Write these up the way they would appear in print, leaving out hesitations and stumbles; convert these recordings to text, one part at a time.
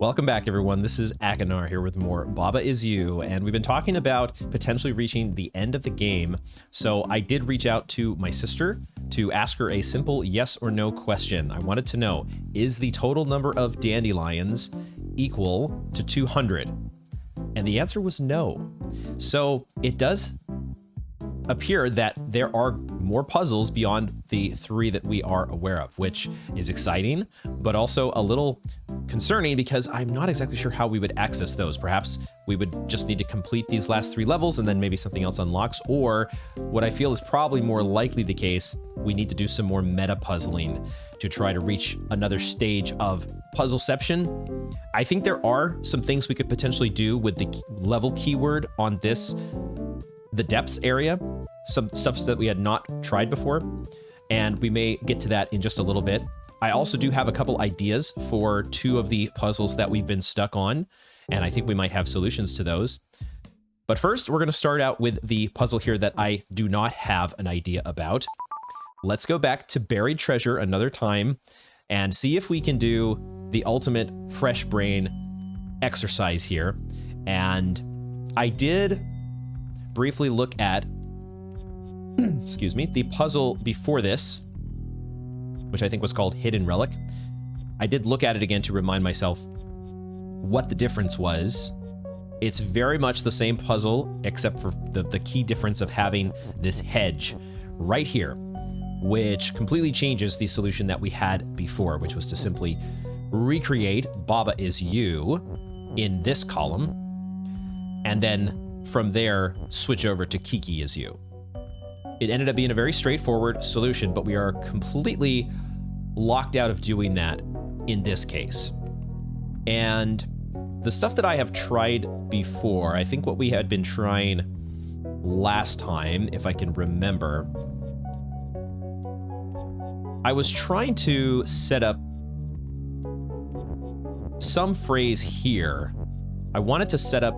Welcome back, everyone. This is Akanar here with more Baba Is You, and we've been talking about potentially reaching the end of the game. So I did reach out to my sister to ask her a simple yes or no question. I wanted to know, is the total number of dandelions equal to 200? And the answer was no. So it does appear that there are more puzzles beyond the 3 that we are aware of, which is exciting, but also a little concerning because I'm not exactly sure how we would access those. Perhaps we would just need to complete these last 3 levels and then maybe something else unlocks, or what I feel is probably more likely the case, we need to do some more meta puzzling to try to reach another stage of Puzzleception. I think there are some things we could potentially do with the level keyword on this, the depths area, some stuff that we had not tried before, and we may get to that in just a little bit. I also do have a couple ideas for 2 of the puzzles that we've been stuck on, and I think we might have solutions to those. But first, we're going to start out with the puzzle here that I do not have an idea about. Let's go back to Buried Treasure another time and see if we can do the ultimate fresh brain exercise here. And I did briefly look at, excuse me, the puzzle before this, which I think was called Hidden Relic. I did look at it again to remind myself what the difference was. It's very much the same puzzle, except for the key difference of having this hedge right here, which completely changes the solution that we had before, which was to simply recreate Baba Is You in this column, and then from there, switch over to Kiki Is You. It ended up being a very straightforward solution, but we are completely locked out of doing that in this case. And the stuff that I have tried before, I think what we had been trying last time, if I can remember, I was trying to set up some phrase here. I wanted to set up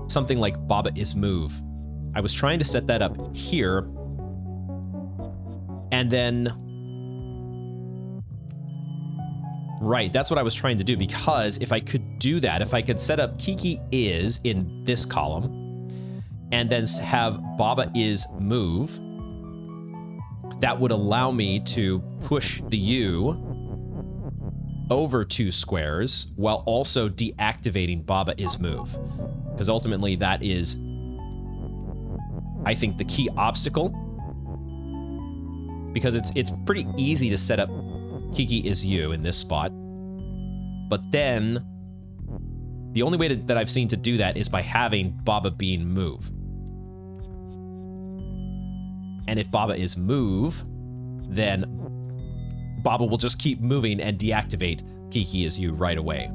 something like Baba Is Move. I was trying to set that up here, and then, right, that's what I was trying to do, because if I could do that, if I could set up Kiki Is in this column, and then have Baba Is Move, that would allow me to push the U over 2 squares while also deactivating Baba Is Move. Because ultimately that is, I think, the key obstacle. Because it's pretty easy to set up Kiki Is You in this spot. But then, the only way that I've seen to do that is by having Baba Bean move. And if Baba Is Move, then Baba will just keep moving and deactivate Kiki Is You right away.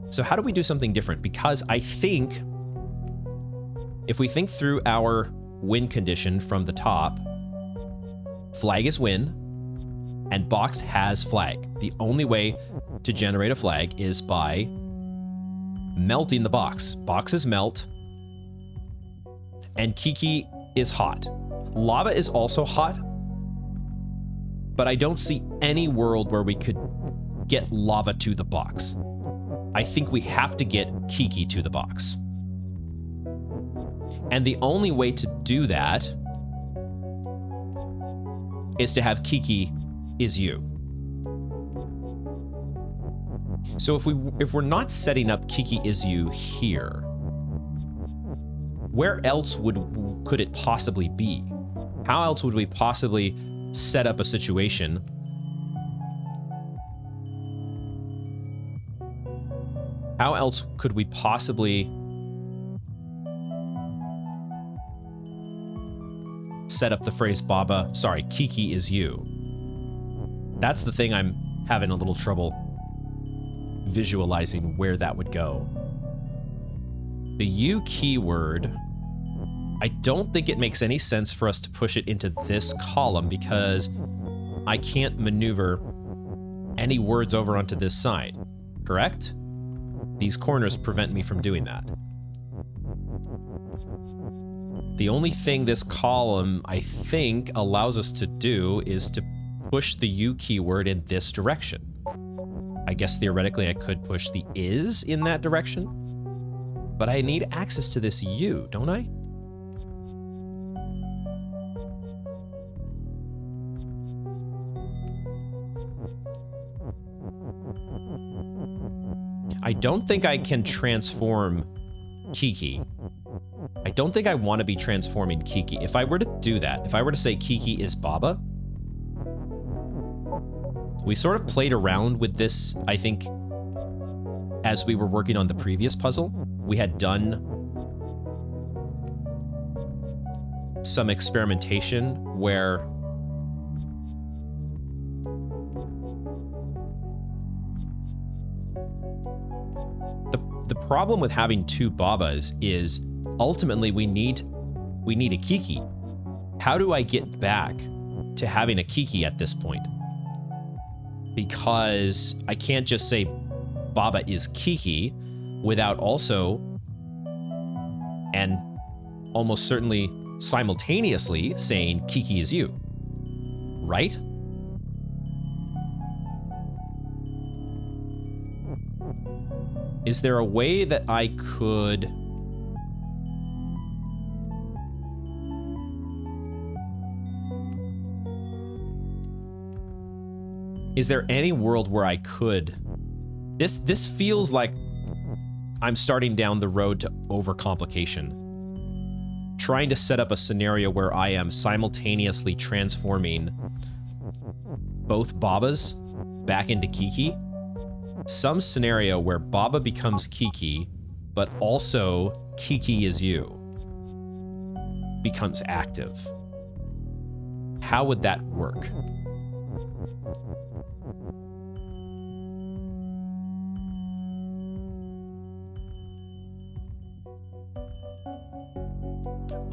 So how do we do something different? Because I think if we think through our win condition from the top, flag is win, and box has flag. The only way to generate a flag is by melting the box. Box is melt, and Kiki is hot. Lava is also hot, but I don't see any world where we could get lava to the box. I think we have to get Kiki to the box. And the only way to do that is to have Kiki Is You. So if we're not setting up Kiki Is You here, where else could it possibly be? How else would we possibly set up a situation How else could we possibly set up the phrase Kiki Is You? That's the thing I'm having a little trouble visualizing where that would go. The U keyword, I don't think it makes any sense for us to push it into this column because I can't maneuver any words over onto this side, correct? These corners prevent me from doing that. The only thing this column, I think, allows us to do is to push the U keyword in this direction. I guess theoretically I could push the is in that direction. But I need access to this U, don't I? I don't think I can transform Kiki. I don't think I want to be transforming Kiki. If I were to do that, if I were to say Kiki is Baba, we sort of played around with this, I think, as we were working on the previous puzzle. We had done some experimentation where the problem with having two Babas is ultimately we need a Kiki. How do I get back to having a Kiki at this point? Because I can't just say Baba is Kiki without also, and almost certainly simultaneously, saying Kiki is you. Right? Is there a way that I could... Is there any world where I could... This feels like I'm starting down the road to overcomplication. Trying to set up a scenario where I am simultaneously transforming both Babas back into Kiki. Some scenario where Baba becomes Kiki, but also Kiki is you becomes active. How would that work?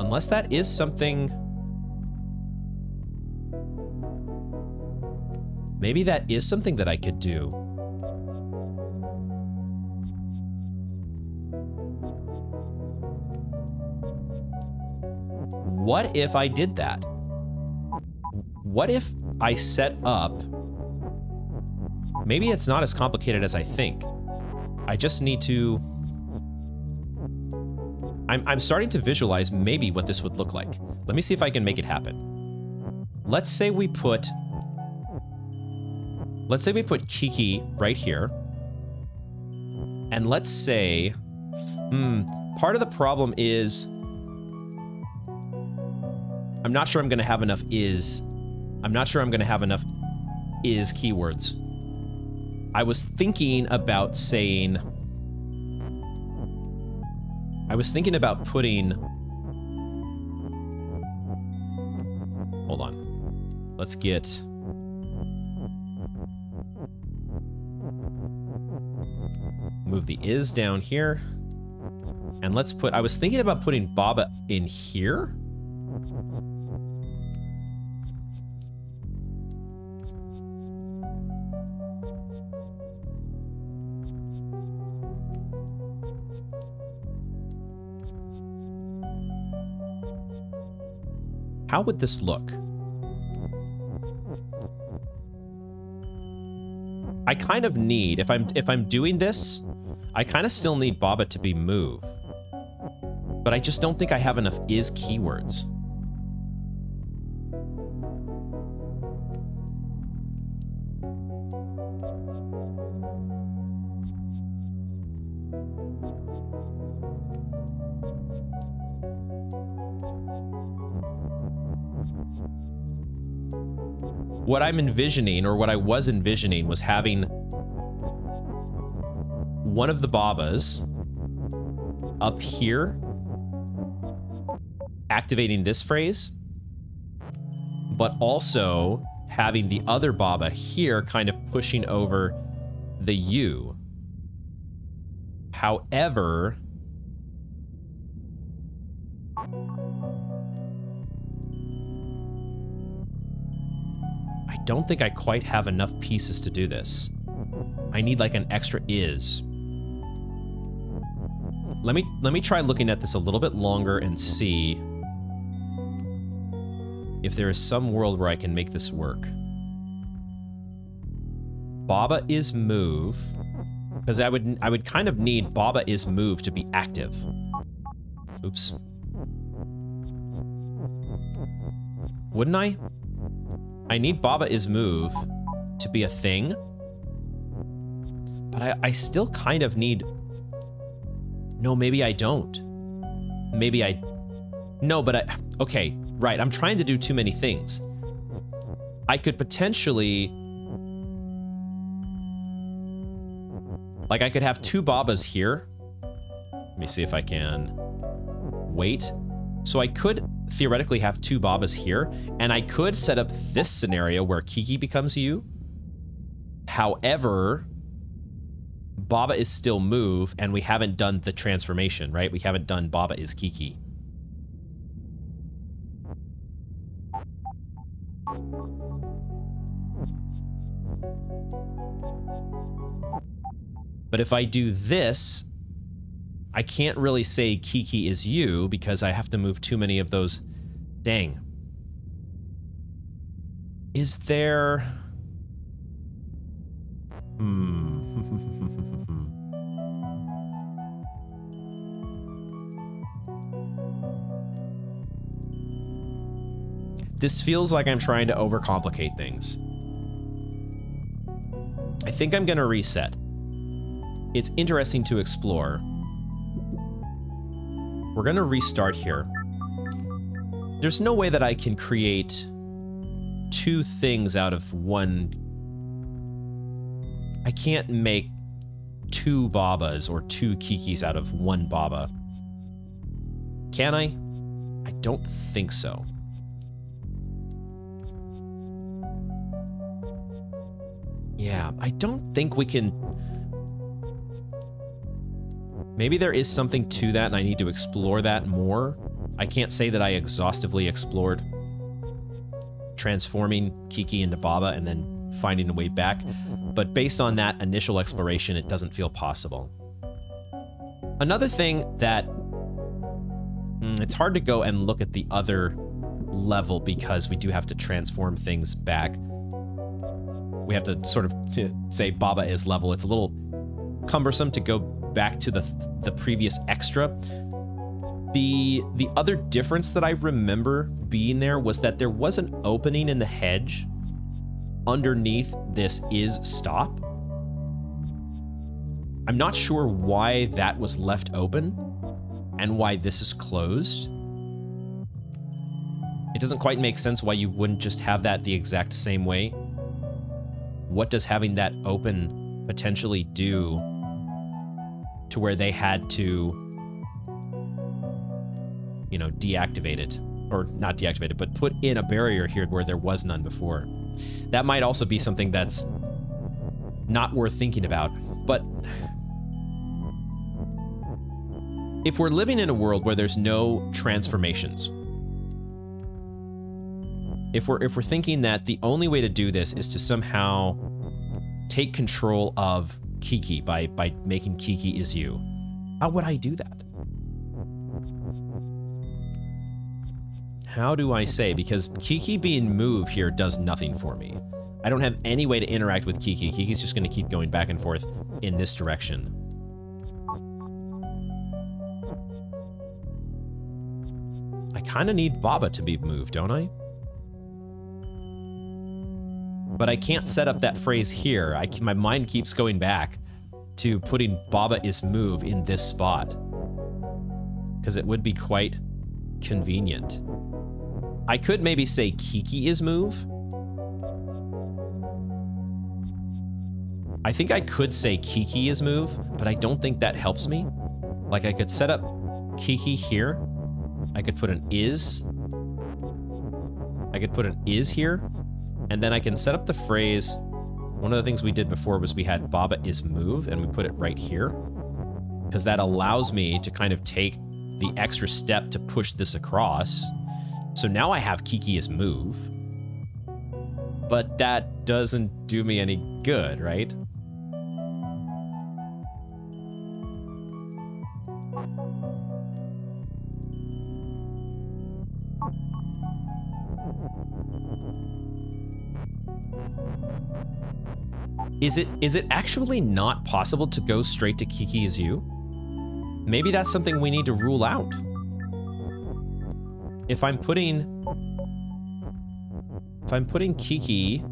Unless that is something... Maybe that is something that I could do. What if I did that? What if I set up... Maybe it's not as complicated as I think. I just need to... I'm starting to visualize maybe what this would look like. Let me see if I can make it happen. Let's say we put Kiki right here. And let's say, part of the problem is I'm not sure I'm going to have enough is. I'm not sure I'm going to have enough is keywords. I was thinking about saying... I was thinking about putting... Hold on. Let's get... Move the is down here. And let's put... I was thinking about putting Baba in here. How would this look? I kind of need, if I'm doing this, I kind of still need Baba to be move. But I just don't think I have enough is keywords. What I'm envisioning, or what I was envisioning, was having one of the Babas up here, activating this phrase, but also having the other Baba here kind of pushing over the U. However... I don't think I quite have enough pieces to do this. I need like an extra is. Let me try looking at this a little bit longer and see if there is some world where I can make this work. Baba is move, because I would kind of need Baba is move to be active. Oops. Wouldn't I? I need Baba is move to be a thing. But I still kind of need... No, maybe I don't. Maybe I... No, but I... Okay, right. I'm trying to do too many things. I could potentially... Like, I could have 2 Babas here. Let me see if I can... Wait. So I could theoretically have 2 Babas here, and I could set up this scenario where Kiki becomes you. However, Baba is still move, and we haven't done the transformation, right? We haven't done Baba is Kiki. But if I do this, I can't really say Kiki is you because I have to move too many of those. Dang. Is there... This feels like I'm trying to overcomplicate things. I think I'm gonna reset. It's interesting to explore. We're gonna restart here. There's no way that I can create 2 things out of one. I can't make 2 Babas or 2 Kikis out of 1 Baba. Can I? I don't think so. Yeah, I don't think we can... Maybe there is something to that and I need to explore that more. I can't say that I exhaustively explored transforming Kiki into Baba and then finding a way back, but based on that initial exploration, it doesn't feel possible. Another thing that... it's hard to go and look at the other level because we do have to transform things back. We have to sort of say Baba is level. It's a little cumbersome to go back to the previous extra. The other difference that I remember being there was that there was an opening in the hedge underneath this is stop. I'm not sure why that was left open and why this is closed. It doesn't quite make sense why you wouldn't just have that the exact same way. What does having that open potentially do to where they had to, you know, deactivate it? Or not deactivate it, but put in a barrier here where there was none before. That might also be something that's not worth thinking about. But if we're living in a world where there's no transformations, if we're thinking that the only way to do this is to somehow take control of Kiki by making Kiki is you, how would I do that? How do I say? Because Kiki being move here does nothing for me. I don't have any way to interact with Kiki. Kiki's just going to keep going back and forth in this direction. I kind of need Baba to be moved, don't I? But I can't set up that phrase here. My mind keeps going back to putting Baba is move in this spot, because it would be quite convenient. I could maybe say Kiki is move. I think I could say Kiki is move, but I don't think that helps me. Like, I could set up Kiki here. I could put an is. I could put an is here. And then I can set up the phrase. One of the things we did before was we had Baba is move, and we put it right here, because that allows me to kind of take the extra step to push this across. So now I have Kiki is move, but that doesn't do me any good, right? Is it actually not possible to go straight to Kiki is you? Maybe that's something we need to rule out. If I'm putting Kiki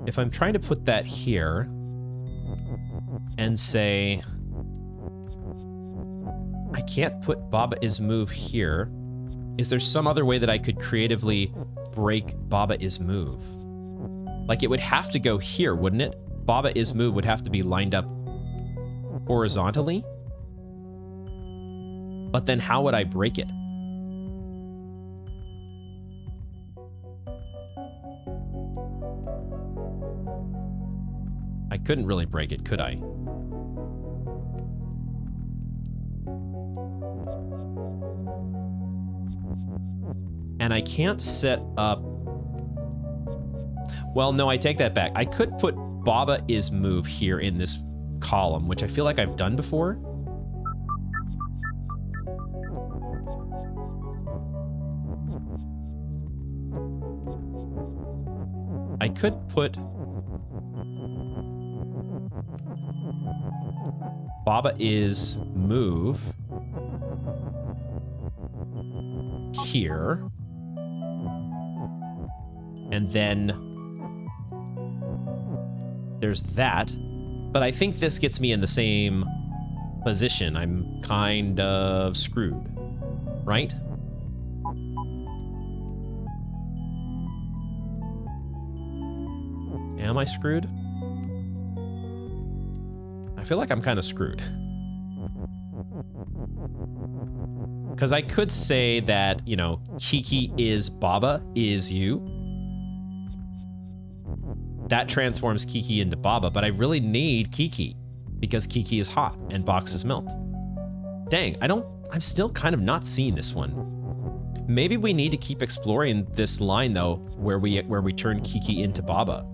if I'm trying to put that here and say I can't put Baba is move here, is there some other way that I could creatively break Baba is move? Like, it would have to go here, wouldn't it? Baba is move would have to be lined up horizontally. But then how would I break it? I couldn't really break it, could I? And I can't set up... Well, no, I take that back. I could put Baba is move here in this column, which I feel like I've done before. I could put Baba is move here. And then there's that. But I think this gets me in the same position. I'm kind of screwed, right? Am I screwed? I feel like I'm kind of screwed. Because I could say that, you know, Kiki is Baba is you. That transforms Kiki into Baba, but I really need Kiki because Kiki is hot and Box is melt. Dang, I'm still kind of not seeing this one. Maybe we need to keep exploring this line though, where we turn Kiki into Baba.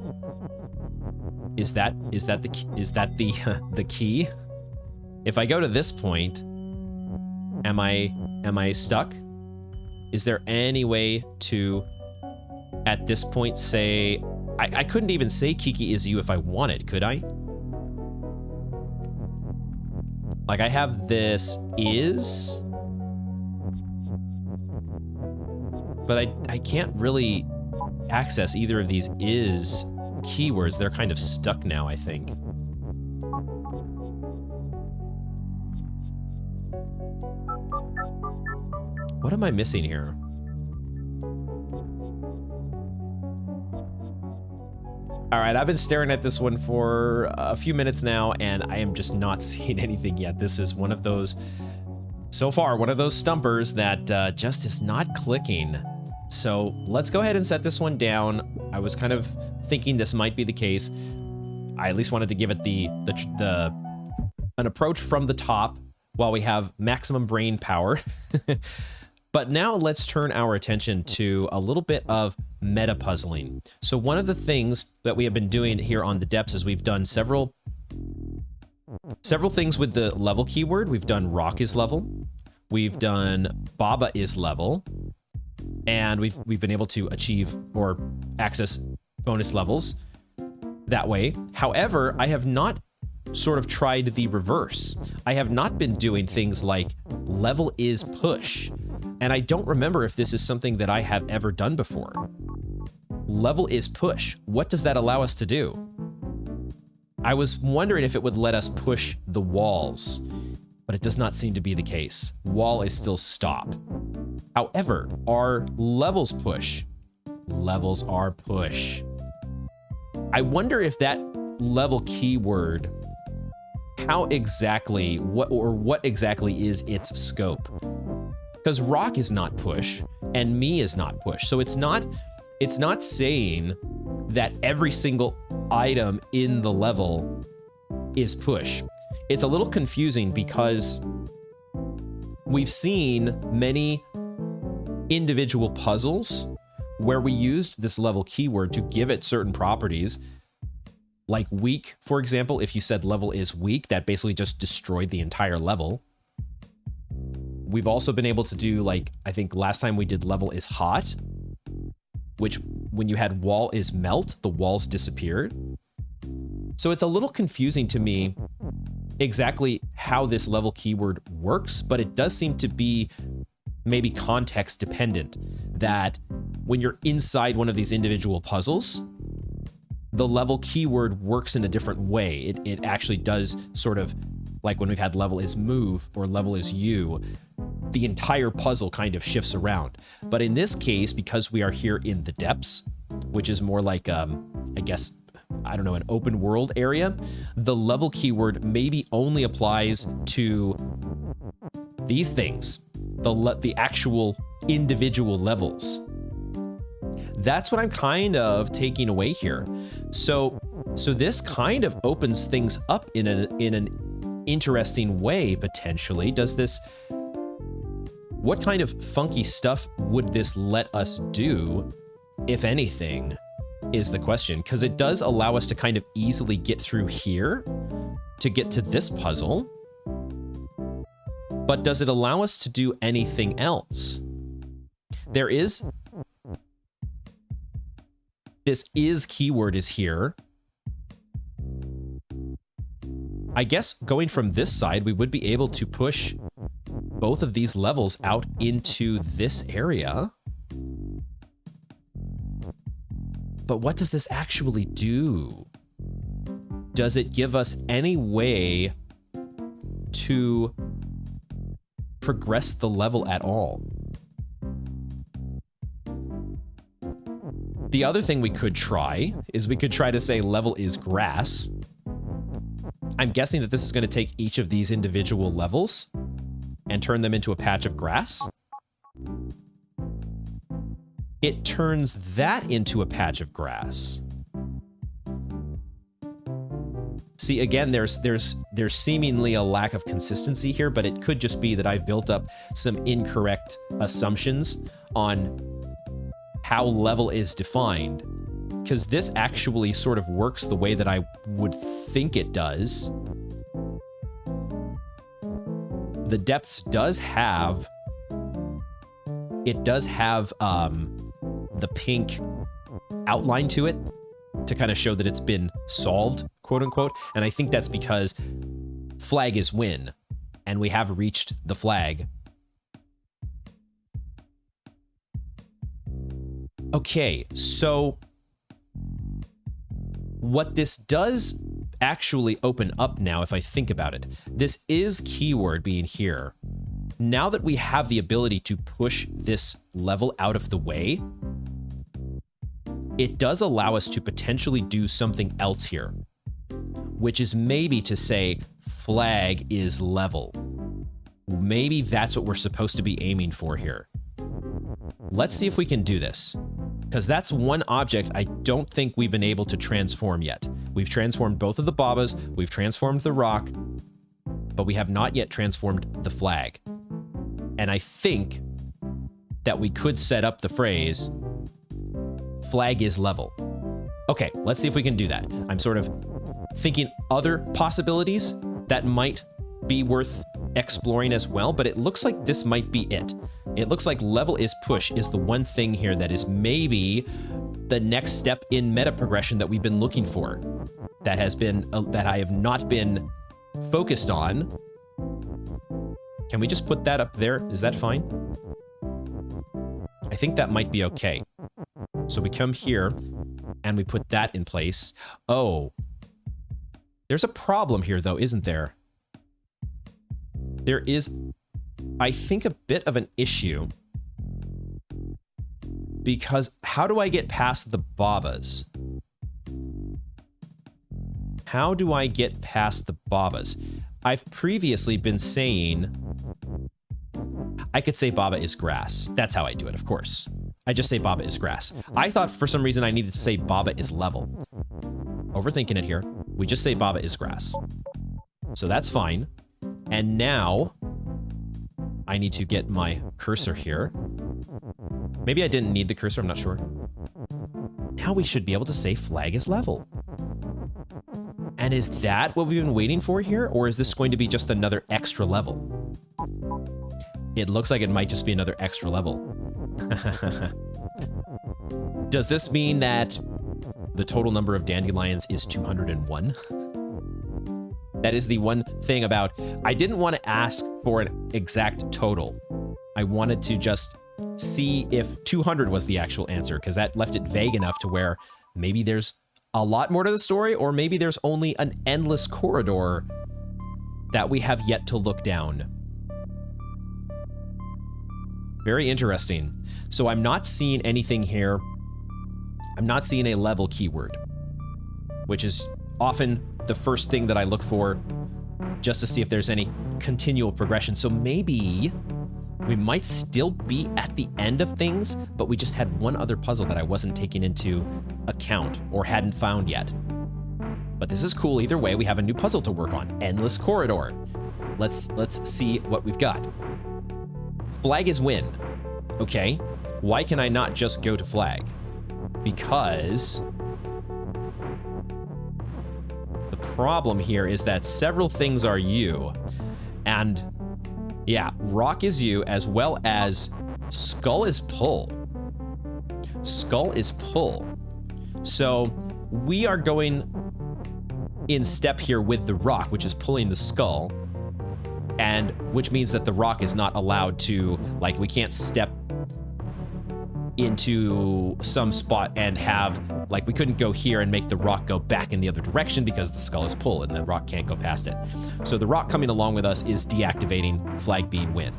Is that the key? If I go to this point, am I stuck? Is there any way to at this point say I couldn't even say Kiki is you if I wanted, could I? Like, I have this is, but I can't really access either of these is keywords. They're kind of stuck now, I think. What am I missing here? All right, I've been staring at this one for a few minutes now, and I am just not seeing anything yet. This is one of those, so far, one of those stumpers that just is not clicking. So let's go ahead and set this one down. I was kind of thinking this might be the case. I at least wanted to give it an approach from the top while we have maximum brain power. But now let's turn our attention to a little bit of meta puzzling. So one of the things that we have been doing here on the depths is we've done several things with the level keyword. We've done rock is level, we've done Baba is level, and we've been able to achieve or access bonus levels that way. However, I have not sort of tried the reverse. I have not been doing things like level is push. And I don't remember if this is something that I have ever done before. Level is push. What does that allow us to do? I was wondering if it would let us push the walls, but it does not seem to be the case. Wall is still stop. However, are levels push? Levels are push. I wonder if that level keyword, what exactly is its scope? Because rock is not push and me is not push. So it's not saying that every single item in the level is push. It's a little confusing because we've seen many individual puzzles where we used this level keyword to give it certain properties. Like weak, for example, if you said level is weak, that basically just destroyed the entire level. We've also been able to do, like, I think last time we did level is hot, which when you had wall is melt, the walls disappeared. So it's a little confusing to me exactly how this level keyword works, but it does seem to be maybe context dependent, that when you're inside one of these individual puzzles, the level keyword works in a different way. It actually does sort of, like when we've had level is move or level is you, the entire puzzle kind of shifts around. But in this case, because we are here in the depths, which is more like, I guess, I don't know, an open world area, the level keyword maybe only applies to these things, the actual individual levels. That's what I'm kind of taking away here. So this kind of opens things up in an interesting way, potentially. What kind of funky stuff would this let us do, if anything, is the question. Because it does allow us to kind of easily get through here to get to this puzzle. But does it allow us to do anything else? This is keyword is here. I guess going from this side, we would be able to push both of these levels out into this area. But what does this actually do? Does it give us any way to progress the level at all? The other thing we could try is we could try to say level is grass. I'm guessing that this is going to take each of these individual levels and turn them into a patch of grass. It turns that into a patch of grass. See, again, there's seemingly a lack of consistency here, but it could just be that I've built up some incorrect assumptions on how level is defined, because this actually sort of works the way that I would think it does. The depths does have the pink outline to it to kind of show that it's been solved, quote unquote. And I think that's because flag is win, and we have reached the flag. Okay, so what this does actually open up now, if I think about it, this is keyword being here. Now that we have the ability to push this level out of the way, it does allow us to potentially do something else here, which is maybe to say flag is level. Maybe that's what we're supposed to be aiming for here. Let's see if we can do this, because that's one object I don't think we've been able to transform yet. We've transformed both of the Babas, we've transformed the rock, but we have not yet transformed the flag. And I think that we could set up the phrase, flag is level. Okay, let's see if we can do that. I'm sort of thinking other possibilities that might be worth exploring as well, but it looks like this might be it. It looks like level is push is the one thing here that is maybe the next step in meta progression that we've been looking for, that has been that I have not been focused on. Can we just put that up there? Is that fine? I think that might be okay. So we come here and we put that in place. Oh, there's a problem here though, isn't there? There is, I think, a bit of an issue, because how do I get past the Babas? How do I get past the Babas? I've previously been saying I could say Baba is grass. That's how I do it, of course. I just say Baba is grass. I thought for some reason I needed to say Baba is level. Overthinking it here. We just say Baba is grass. So that's fine. And now I need to get my cursor here. Maybe I didn't need the cursor, I'm not sure. Now we should be able to say flag is level. And is that what we've been waiting for here? Or is this going to be just another extra level? It looks like it might just be another extra level. Does this mean that the total number of dandelions is 201? That is the one thing about... I didn't want to ask for an exact total. I wanted to just see if 200 was the actual answer, because that left it vague enough to where maybe there's a lot more to the story, or maybe there's only an endless corridor that we have yet to look down. Very interesting. So I'm not seeing anything here. I'm not seeing a level keyword, which is often the first thing that I look for just to see if there's any continual progression. So maybe we might still be at the end of things, but we just had one other puzzle that I wasn't taking into account or hadn't found yet. But this is cool. Either way, we have a new puzzle to work on. Endless corridor. Let's see what we've got. Flag is win. Okay. Why can I not just go to flag? Because the problem here is that several things are you. And yeah, rock is you, as well as skull is pull. Skull is pull. So we are going in step here with the rock, which is pulling the skull, and which means that the rock is not allowed to, like, we can't step into some spot and have, like, we couldn't go here and make the rock go back in the other direction because the skull is pull and the rock can't go past it. So the rock coming along with us is deactivating, flag being win.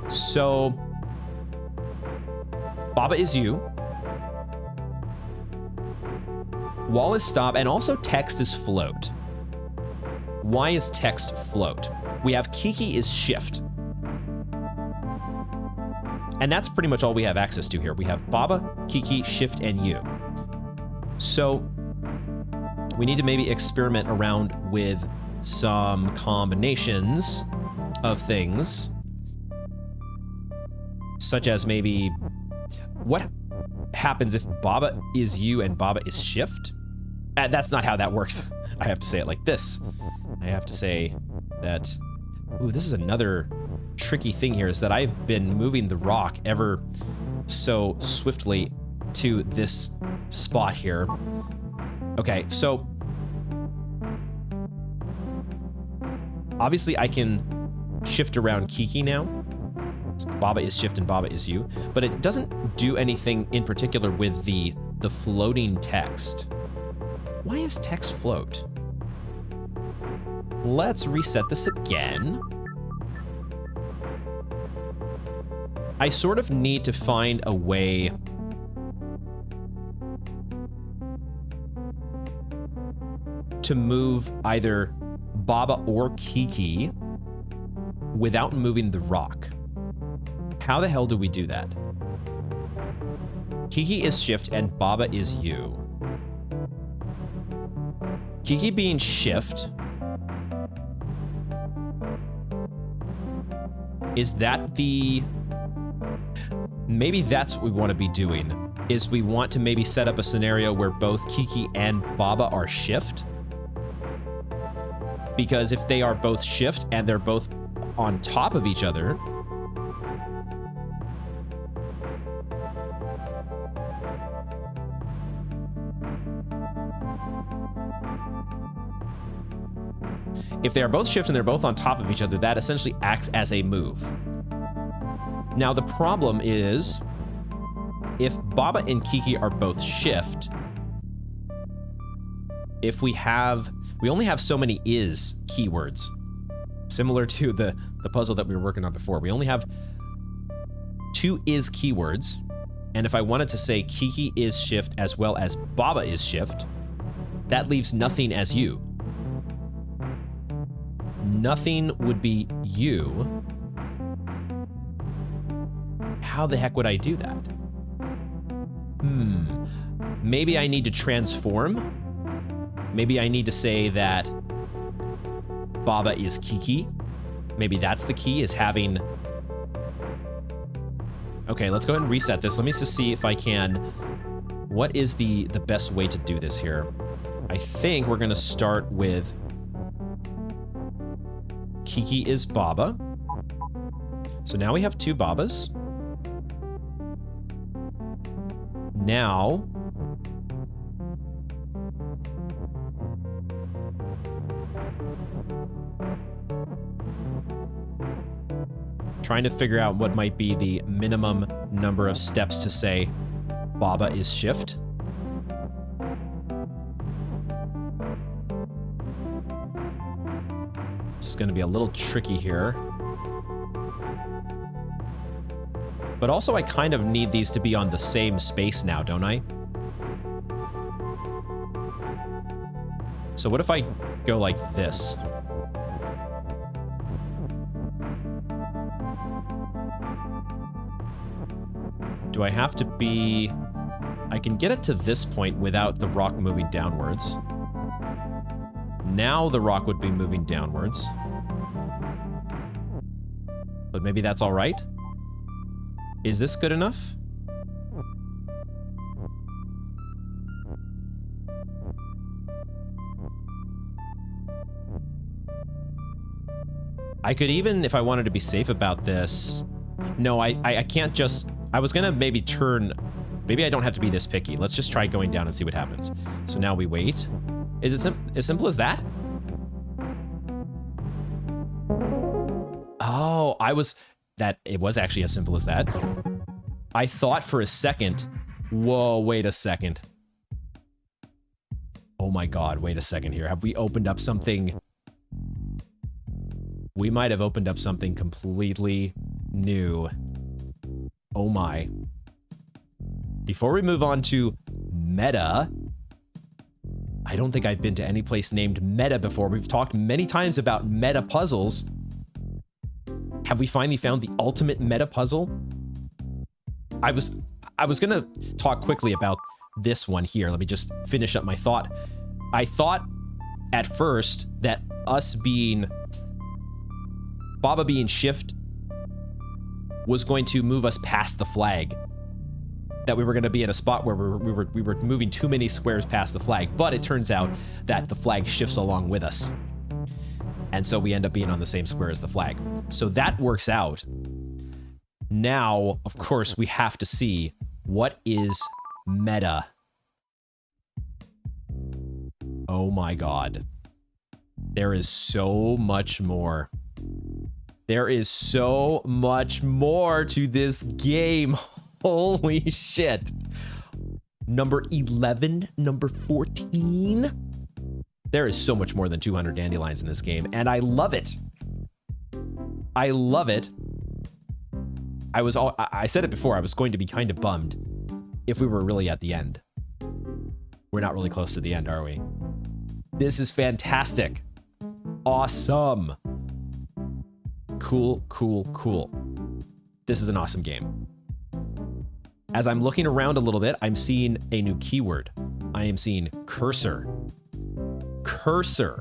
So Baba is you. Wall is stop, and also text is float. Why is text float? We have Kiki is shift. And that's pretty much all we have access to here. We have Baba, Kiki, shift, and you. So we need to maybe experiment around with some combinations of things, such as maybe what happens if Baba is you and Baba is shift? That's not how that works. I have to say it like this. I have to say that, ooh, this is another tricky thing here, is that I've been moving the rock ever so swiftly to this spot here. Okay, so obviously I can shift around Kiki now. Baba is shift and Baba is you, but it doesn't do anything in particular with the floating text. Why is text float? Let's reset this again. I sort of need to find a way to move either Baba or Kiki without moving the rock. How the hell do we do that? Kiki is shift and Baba is you. Kiki being shift, is that the... Maybe that's what we want to be doing, is we want to maybe set up a scenario where both Kiki and Baba are shift. Because if they are both shift and they're both on top of each other, if they are both shift and they're both on top of each other, that essentially acts as a move. Now, the problem is, if Baba and Kiki are both shift, if we only have so many is keywords, similar to the puzzle that we were working on before. We only have 2 is keywords, and if I wanted to say Kiki is shift as well as Baba is shift, that leaves nothing as you. Nothing would be you. How the heck would I do that? Maybe I need to transform. Maybe I need to say that Baba is Kiki. Maybe that's the key, is having... Okay, let's go ahead and reset this. Let me just see if I can... What is the best way to do this here? I think we're going to start with Kiki is Baba. So now we have 2 Babas. Now... trying to figure out what might be the minimum number of steps to say Baba is shift. This is going to be a little tricky here. But also I kind of need these to be on the same space now, don't I? So what if I go like this? Do I have to be... I can get it to this point without the rock moving downwards. Now the rock would be moving downwards. But maybe that's all right? Is this good enough? I could even, if I wanted to be safe about this... No, I can't just... I was gonna maybe turn... Maybe I don't have to be this picky. Let's just try going down and see what happens. So now we wait. Is it as simple as that? Oh, it was actually as simple as that. I thought for a second... Whoa, wait a second. Oh my god, wait a second here. Have we opened up something... We might have opened up something completely new. Oh my. Before we move on to meta, I don't think I've been to any place named meta before. We've talked many times about meta puzzles. Have we finally found the ultimate meta puzzle? I was gonna talk quickly about this one here. Let me just finish up my thought. I thought at first that us being... Baba being shift was going to move us past the flag. That we were going to be in a spot where we were moving too many squares past the flag, but it turns out that the flag shifts along with us. And so we end up being on the same square as the flag. So that works out. Now, of course, we have to see what is meta. Oh my god. There is so much more. There is so much more to this game. Holy shit. Number 11, number 14. There is so much more than 200 dandelions in this game, and I love it. I love it. I said it before, I was going to be kind of bummed if we were really at the end. We're not really close to the end, are we? This is fantastic. Awesome. Cool, cool, cool. This is an awesome game. As I'm looking around a little bit, I'm seeing a new keyword. I am seeing cursor. Cursor.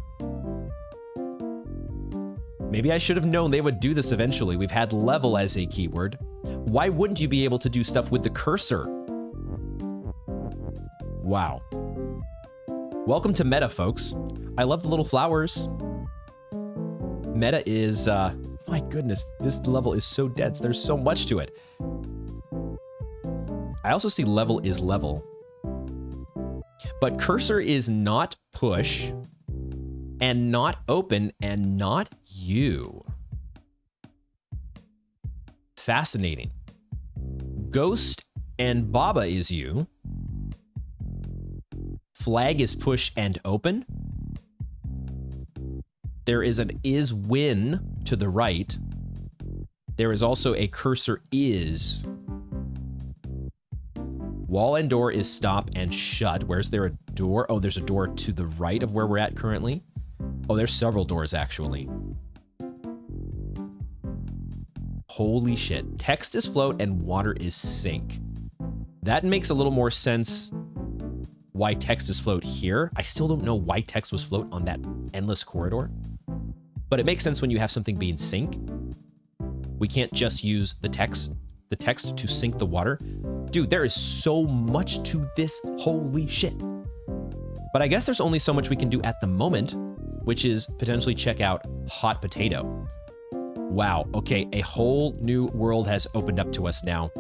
Maybe I should have known they would do this eventually. We've had level as a keyword. Why wouldn't you be able to do stuff with the cursor? Wow. Welcome to meta, folks. I love the little flowers. Meta is, my goodness, this level is so dense. There's so much to it. I also see level is level. But cursor is not push, and not open, and not you. Fascinating. Ghost and Baba is you. Flag is push and open. There is an is win to the right. There is also a cursor is. Wall and door is stop and shut. Where's there a door? Oh, there's a door to the right of where we're at currently. Oh, there's several doors actually. Holy shit. Text is float and water is sink. That makes a little more sense why text is float here. I still don't know why text was float on that endless corridor. But it makes sense when you have something being sink. We can't just use the text to sink the water. Dude, there is so much to this. Holy shit. But I guess there's only so much we can do at the moment which is potentially check out hot potato. Wow, okay, a whole new world has opened up to us now.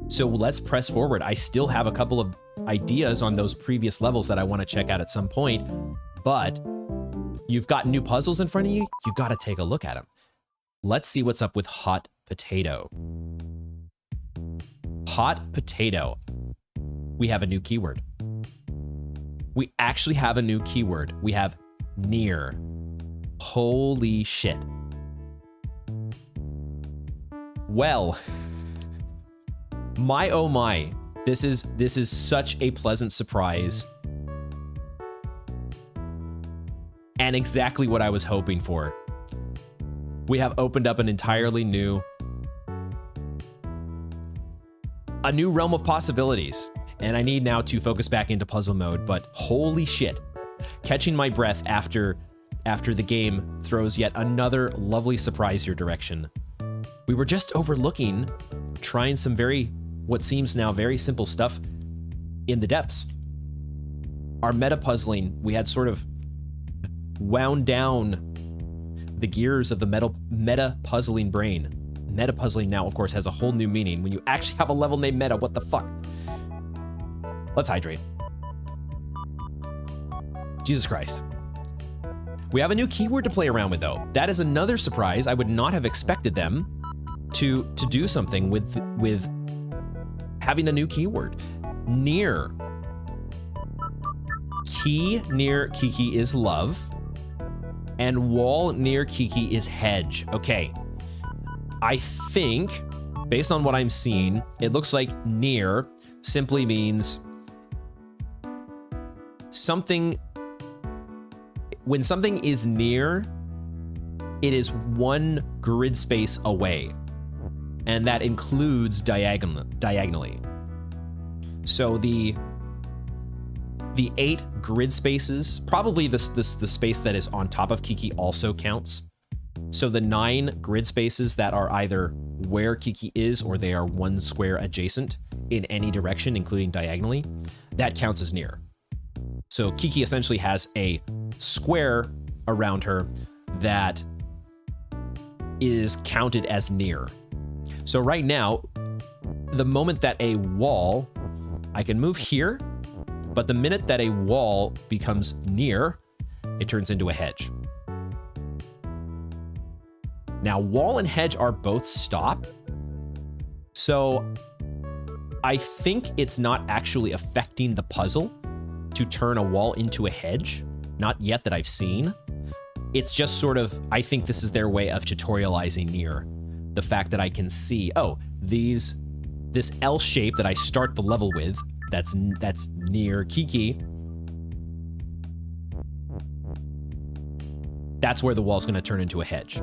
So let's press forward. I still have a couple of ideas on those previous levels that I want to check out at some point, but you've got new puzzles in front of you, you got to take a look at them. Let's see what's up with hot potato. Hot potato. We have a new keyword. We actually have a new keyword. We have near. Holy shit. Well, my oh my, this is such a pleasant surprise. And exactly what I was hoping for. We have opened up an entirely new realm of possibilities. And I need now to focus back into puzzle mode, but holy shit. Catching my breath after the game throws yet another lovely surprise your direction. We were just overlooking, trying some what seems now very simple stuff in the depths. Our meta puzzling, we had sort of wound down the gears of the meta puzzling brain. Meta puzzling now, of course, has a whole new meaning. When you actually have a level named meta, what the fuck? Let's hydrate. Jesus Christ. We have a new keyword to play around with, though. That is another surprise. I would not have expected them to do something with having a new keyword. Near. Key near Kiki is love. And wall near Kiki is hedge. Okay. I think, based on what I'm seeing, it looks like near simply means something. When something is near, it is one grid space away. And that includes diagonally. So the 8 grid spaces, probably the space that is on top of Kiki also counts. So the 9 grid spaces that are either where Kiki is or they are one square adjacent in any direction, including diagonally, that counts as near. So Kiki essentially has a square around her that is counted as near. So right now, the moment that a wall, I can move here, but the minute that a wall becomes near, it turns into a hedge. Now, wall and hedge are both stop. So I think it's not actually affecting the puzzle to turn a wall into a hedge. Not yet that I've seen. It's just sort of, I think this is their way of tutorializing near. The fact that I can see, oh, this L shape that I start the level with, that's near Kiki. That's where the wall's going to turn into a hedge.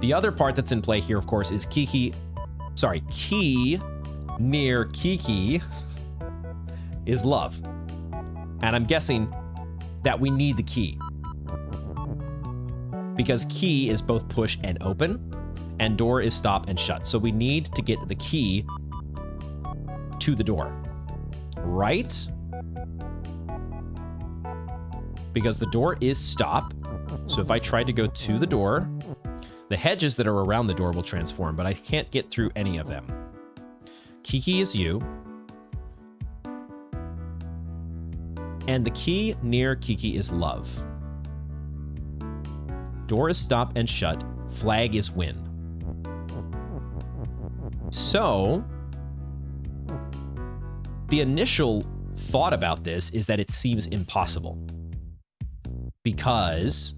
The other part that's in play here, of course, is key near Kiki is love. And I'm guessing that we need the key. Because key is both push and open, and door is stop and shut. So we need to get the key to the door, right? Because the door is stop. So if I try to go to the door, the hedges that are around the door will transform, but I can't get through any of them. Kiki is you. And the key near Kiki is love. Door is stop and shut. Flag is win. So, the initial thought about this is that it seems impossible. Because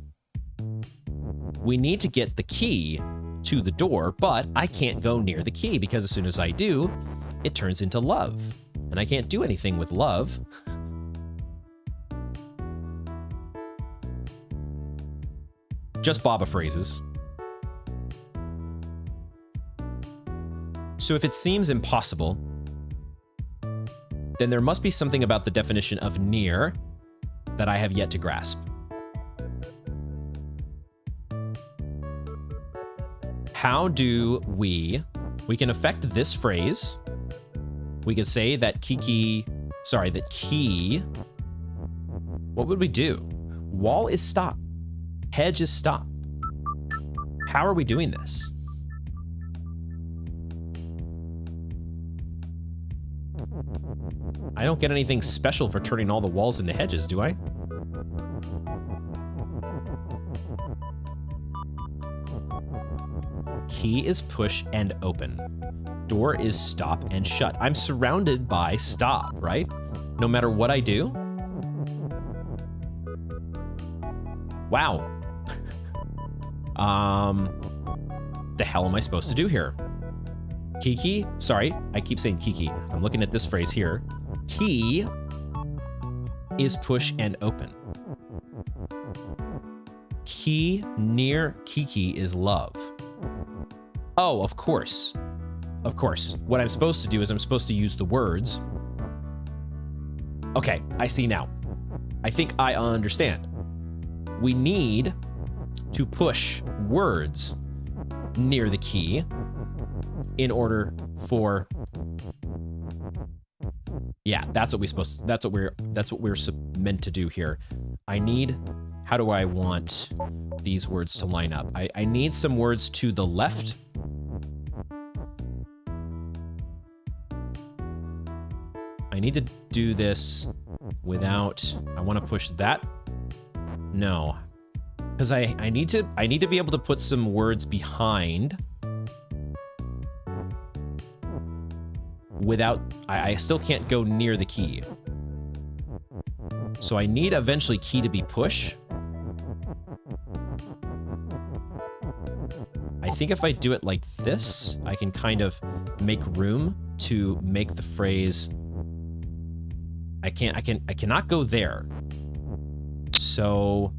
we need to get the key to the door, but I can't go near the key because as soon as I do, it turns into love. And I can't do anything with love. Just Baba phrases. So if it seems impossible, then there must be something about the definition of near that I have yet to grasp. How do we can affect this phrase. We could say that key, what would we do? Wall is stop. Hedge is stop. How are we doing this? I don't get anything special for turning all the walls into hedges, do I? Key is push and open. Door is stop and shut. I'm surrounded by stop, right? No matter what I do. Wow. The hell am I supposed to do here? Key? Sorry, I keep saying key. I'm looking at this phrase here. Key is push and open. Key near Kiki is love. Oh, of course. Of course. What I'm supposed to do is I'm supposed to use the words. Okay, I see now. I think I understand. We need to push words near the key in order for... Yeah, that's what we're meant to do here. I need... How do I want these words to line up? I need some words to the left. I need to do this without... I want to push that. No. Because I need to be able to put some words behind without... I still can't go near the key. So I need eventually key to be push. I think if I do it like this, I can kind of make room to make the phrase... I cannot go there. So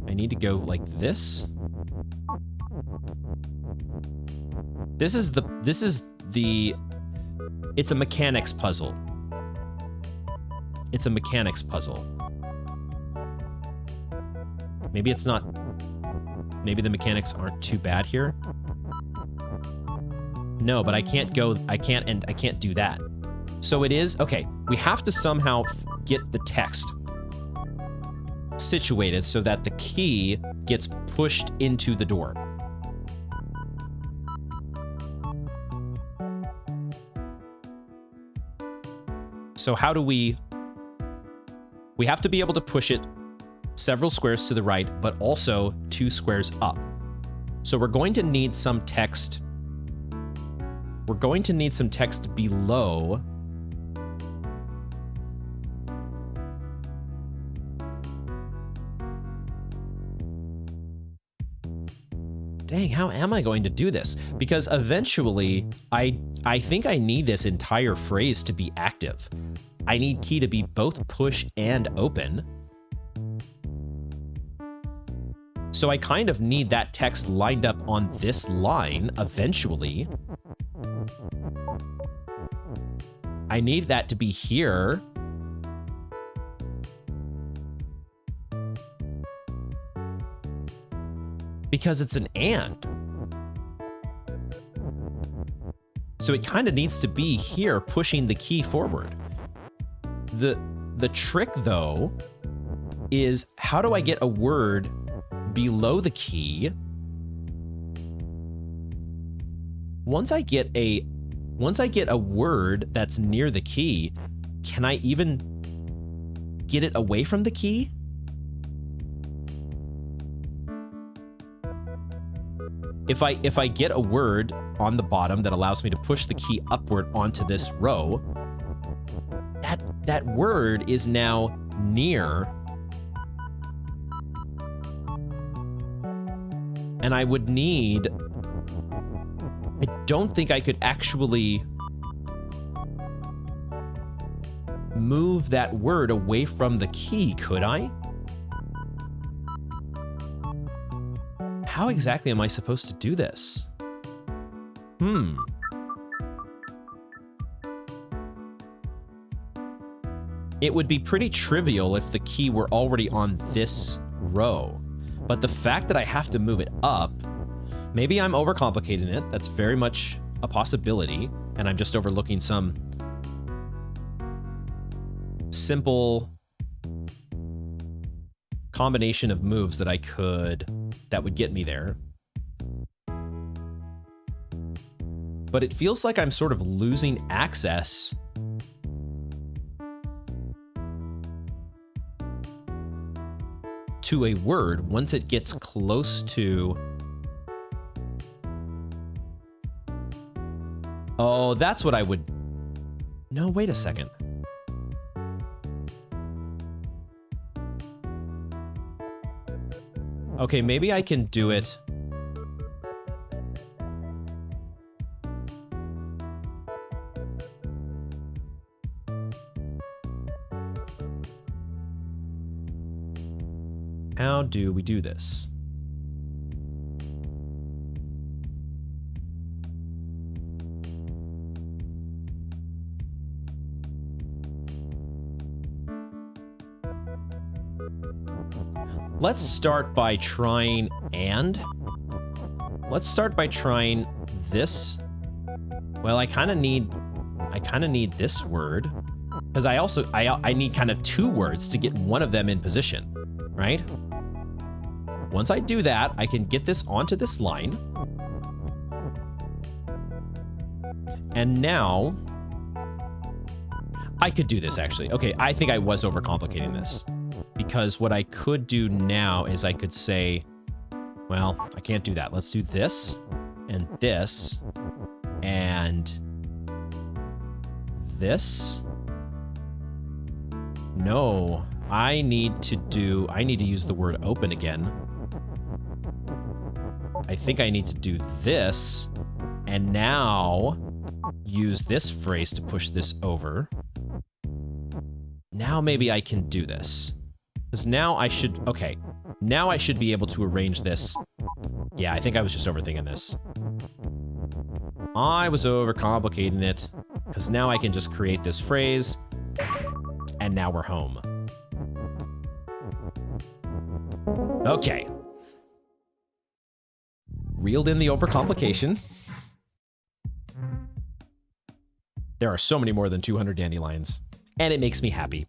I need to go like this. This is the it's a mechanics puzzle. It's a mechanics puzzle. Maybe it's not, maybe the mechanics aren't too bad here. No, but I can't do that. So it is, okay, we have to somehow get the text situated so that the key gets pushed into the door. So how do we have to be able to push it several squares to the right, but also 2 squares up. So we're going to need some text. We're going to need some text below. Dang, how am I going to do this? Because eventually, I think I need this entire phrase to be active. I need key to be both push and open. So I kind of need that text lined up on this line eventually. I need that to be here. Because it's an and. So it kind of needs to be here pushing the key forward. The trick though is how do I get a word below the key? Once I get a word that's near the key, can I even get it away from the key? If I get a word on the bottom that allows me to push the key upward onto this row, that word is now near. And I would need... I don't think I could actually move that word away from the key, could I? How exactly am I supposed to do this? It would be pretty trivial if the key were already on this row. But the fact that I have to move it up, maybe I'm overcomplicating it. That's very much a possibility. And I'm just overlooking some simple combination of moves that that would get me there. But it feels like I'm sort of losing access to a word once it gets close to... Oh, that's what I would... No, wait a second. Okay, maybe I can do it... How do we do this? Let's start by trying Let's start by trying this. Well, I kind of need this word because I need kind of two words to get one of them in position, right? Once I do that, I can get this onto this line. And now I could do this actually. Okay, I think I was overcomplicating this because what I could do now is I could say, well, I can't do that. Let's do this and this and this. No, I need to use the word open again. I think I need to do this and now use this phrase to push this over. Now maybe I can do this. Because now I should, okay. Now I should be able to arrange this. Yeah, I think I was just overthinking this. I was overcomplicating it. Because now I can just create this phrase. And now we're home. Okay. Reeled in the overcomplication. There are so many more than 200 dandelions. And it makes me happy.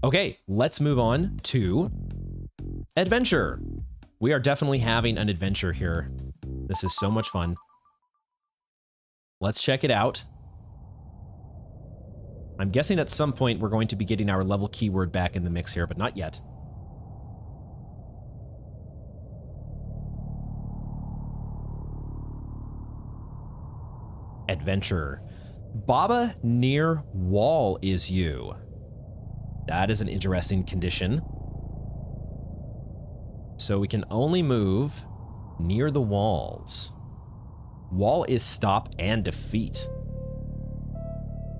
Okay, let's move on to adventure. We are definitely having an adventure here. This is so much fun. Let's check it out. I'm guessing at some point we're going to be getting our level keyword back in the mix here, but not yet. Adventure. Baba near wall is you. That is an interesting condition. So we can only move near the walls. Wall is stop and defeat.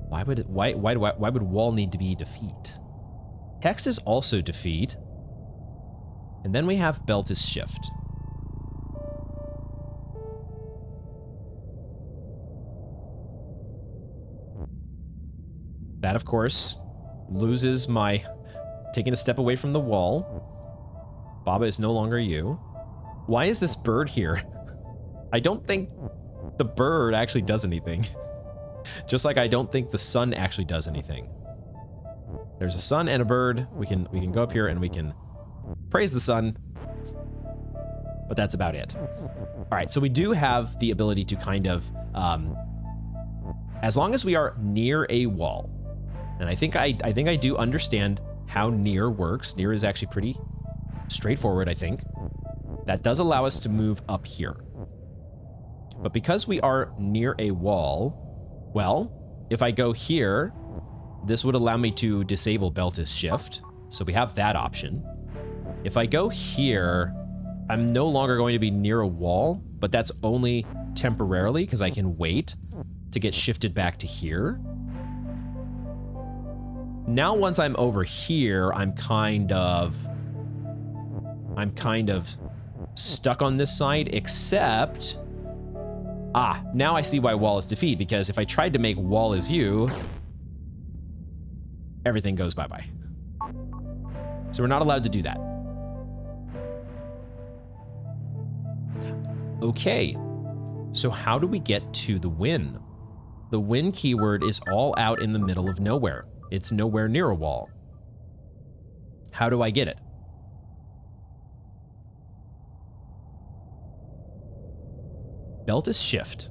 Why would wall need to be defeat? Hex is also defeat. And then we have belt is shift. That, of course, loses my taking a step away from the wall. Baba is no longer you. Why is this bird here? I don't think the bird actually does anything. Just like I don't think the sun actually does anything. There's a sun and a bird. We can go up here and we can praise the sun. But that's about it. All right, so we do have the ability to kind of, as long as we are near a wall, and I think I do understand how near works. Near is actually pretty straightforward, I think. That does allow us to move up here. But because we are near a wall, well, if I go here, this would allow me to disable belt is shift. So we have that option. If I go here, I'm no longer going to be near a wall, but that's only temporarily because I can wait to get shifted back to here. Now, once I'm over here, I'm kind of stuck on this side, except, now I see why wall is defeat, because if I tried to make wall is you, everything goes bye-bye. So we're not allowed to do that. Okay, so how do we get to the win? The win keyword is all out in the middle of nowhere. It's nowhere near a wall. How do I get it? Belt is shift.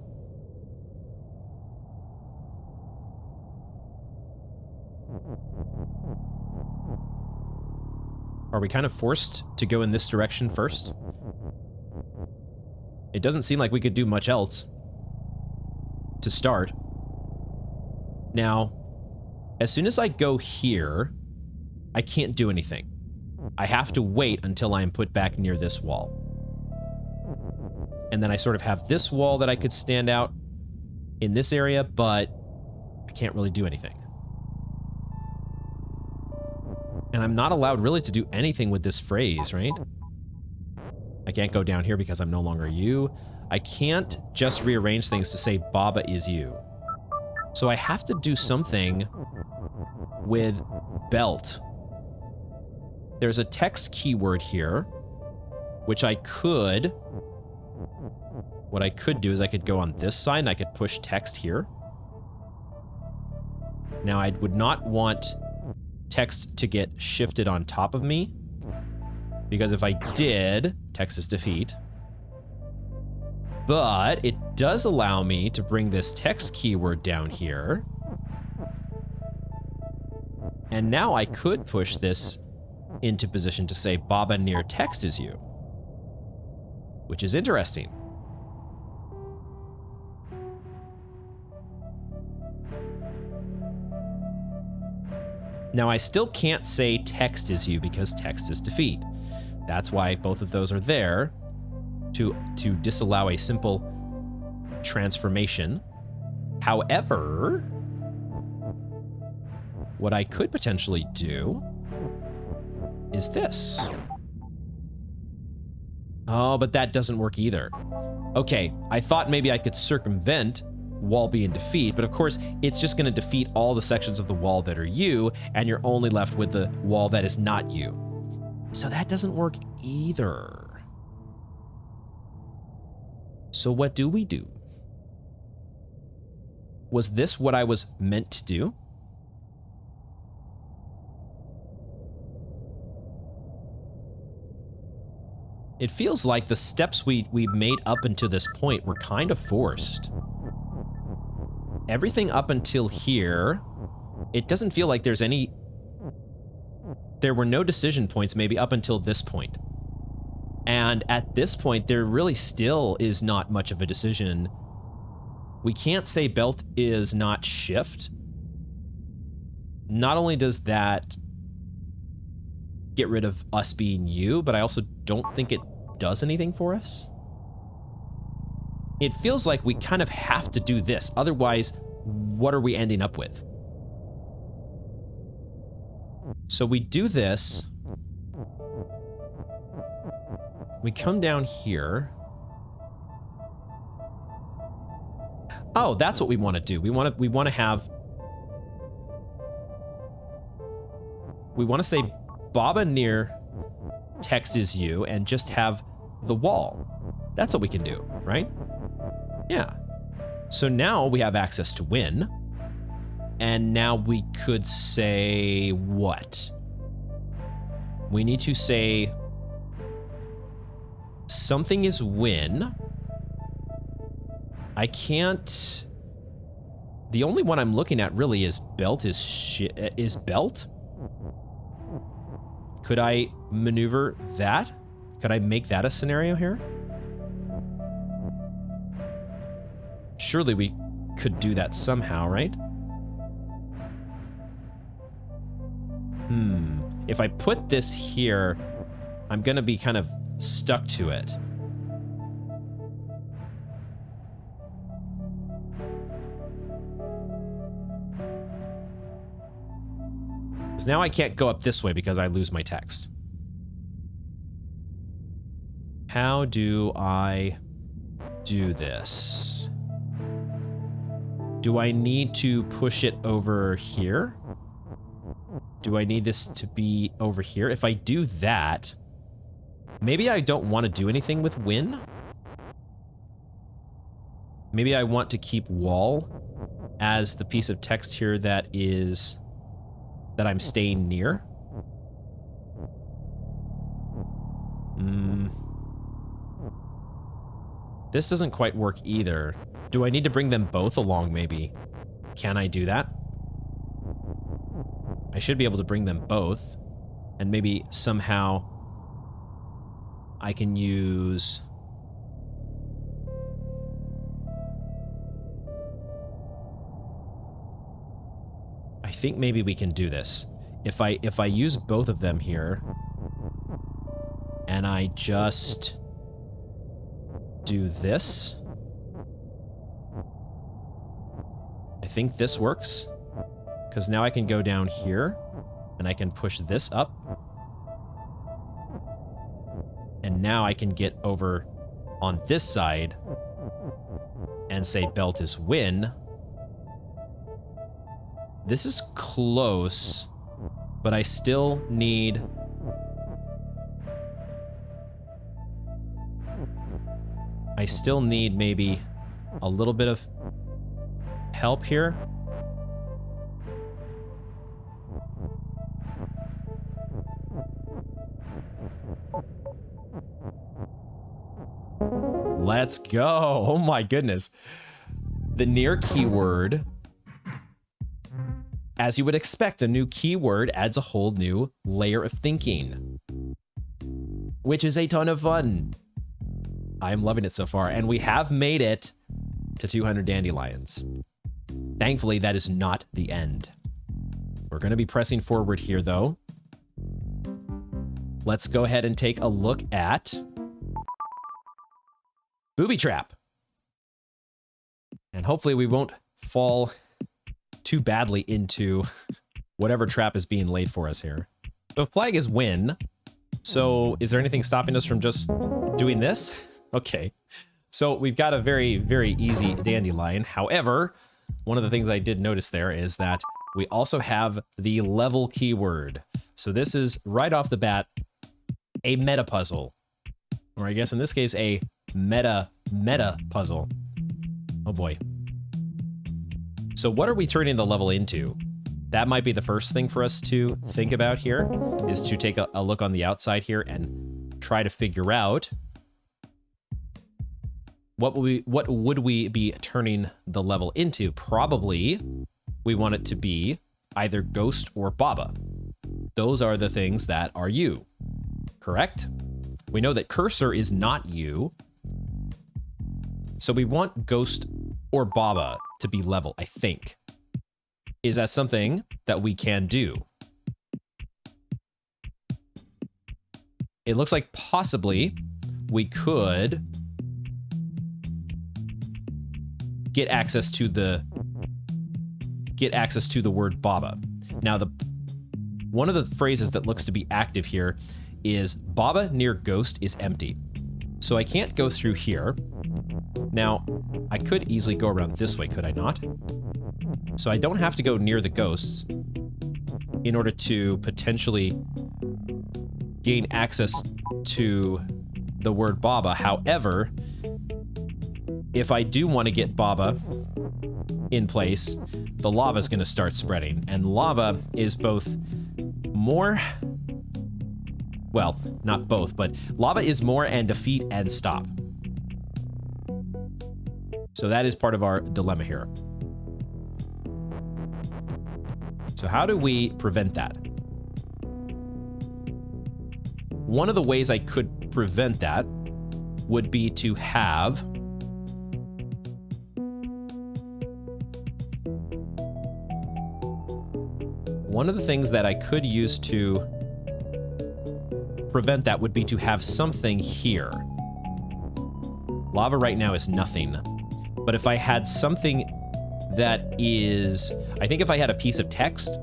Are we kind of forced to go in this direction first? It doesn't seem like we could do much else to start. Now, as soon as I go here, I can't do anything. I have to wait until I'm put back near this wall. And then I sort of have this wall that I could stand out in this area, but I can't really do anything. And I'm not allowed really to do anything with this phrase, right? I can't go down here because I'm no longer you. I can't just rearrange things to say Baba is you. So I have to do something with belt. There's a text keyword here, which I could... What I could do is I could go on this side and I could push text here. Now I would not want text to get shifted on top of me, because if I did, text is defeat. But it does allow me to bring this text keyword down here. And now I could push this into position to say Baba near text is you, which is interesting. Now, I still can't say text is you because text is defeat. That's why both of those are there, to disallow a simple transformation. However, what I could potentially do is this. Oh, but that doesn't work either. Okay, I thought maybe I could circumvent wall be in defeat, but of course it's just going to defeat all the sections of the wall that are you, and you're only left with the wall that is not you. So that doesn't work either. So what do we do? Was this what I was meant to do? It feels like the steps we made up until this point were kind of forced. Everything up until here, it doesn't feel like there's any... There were no decision points maybe up until this point. And at this point, there really still is not much of a decision. We can't say belt is not shift. Not only does that get rid of us being you, but I also don't think it does anything for us. It feels like we kind of have to do this. Otherwise, what are we ending up with? So we do this. We come down here. Oh, that's what we want to do. We want to have... We want to say Baba near text is you and just have the wall. That's what we can do, right? Yeah. So now we have access to win. And now we could say what? We need to say something is win. I can't... The only one I'm looking at really is belt is belt. Could I maneuver that? Could I make that a scenario here? Surely we could do that somehow, right? If I put this here, I'm gonna be kind of stuck to it. Because now I can't go up this way because I lose my text. How do I do this? Do I need to push it over here? Do I need this to be over here? If I do that, maybe I don't want to do anything with win. Maybe I want to keep wall as the piece of text here that I'm staying near. This doesn't quite work either. Do I need to bring them both along, maybe? Can I do that? I should be able to bring them both. And maybe somehow I can use... I think maybe we can do this. If I use both of them here, and I just do this, I think this works, because now I can go down here, and I can push this up, and now I can get over on this side and say belt is win. This is close, but I still need... maybe a little bit of help here. Let's go. Oh my goodness. The near keyword... As you would expect, a new keyword adds a whole new layer of thinking, which is a ton of fun. I'm loving it so far, and we have made it to 200 dandelions. Thankfully, that is not the end. We're going to be pressing forward here, though. Let's go ahead and take a look at Booby Trap. And hopefully we won't fall too badly into whatever trap is being laid for us here. So flag is win. So is there anything stopping us from just doing this? Okay. So we've got a very, very easy dandelion. However, one of the things I did notice there is that we also have the level keyword. So this is right off the bat a meta puzzle. Or I guess in this case a meta puzzle. Oh boy. So what are we turning the level into? That might be the first thing for us to think about here, is to take a look on the outside here and try to figure out what would we be turning the level into. Probably we want it to be either Ghost or Baba. Those are the things that are you, correct? We know that Cursor is not you, so we want Ghost or Baba to be level, I think. Is that something that we can do? It looks like possibly we could get access to the word Baba. Now, one of the phrases that looks to be active here is Baba near Ghost is empty. So I can't go through here. Now, I could easily go around this way, could I not? So I don't have to go near the ghosts in order to potentially gain access to the word Baba. However, if I do want to get Baba in place, the lava is going to start spreading. And lava is both more... Well, not both, but lava is more and defeat and stop. So that is part of our dilemma here. So how do we prevent that? One of the ways I could prevent that would be to have one of the things that I could use to prevent that would be to have something here. Lava right now is nothing. But if I had something that is... I think if I had a piece of text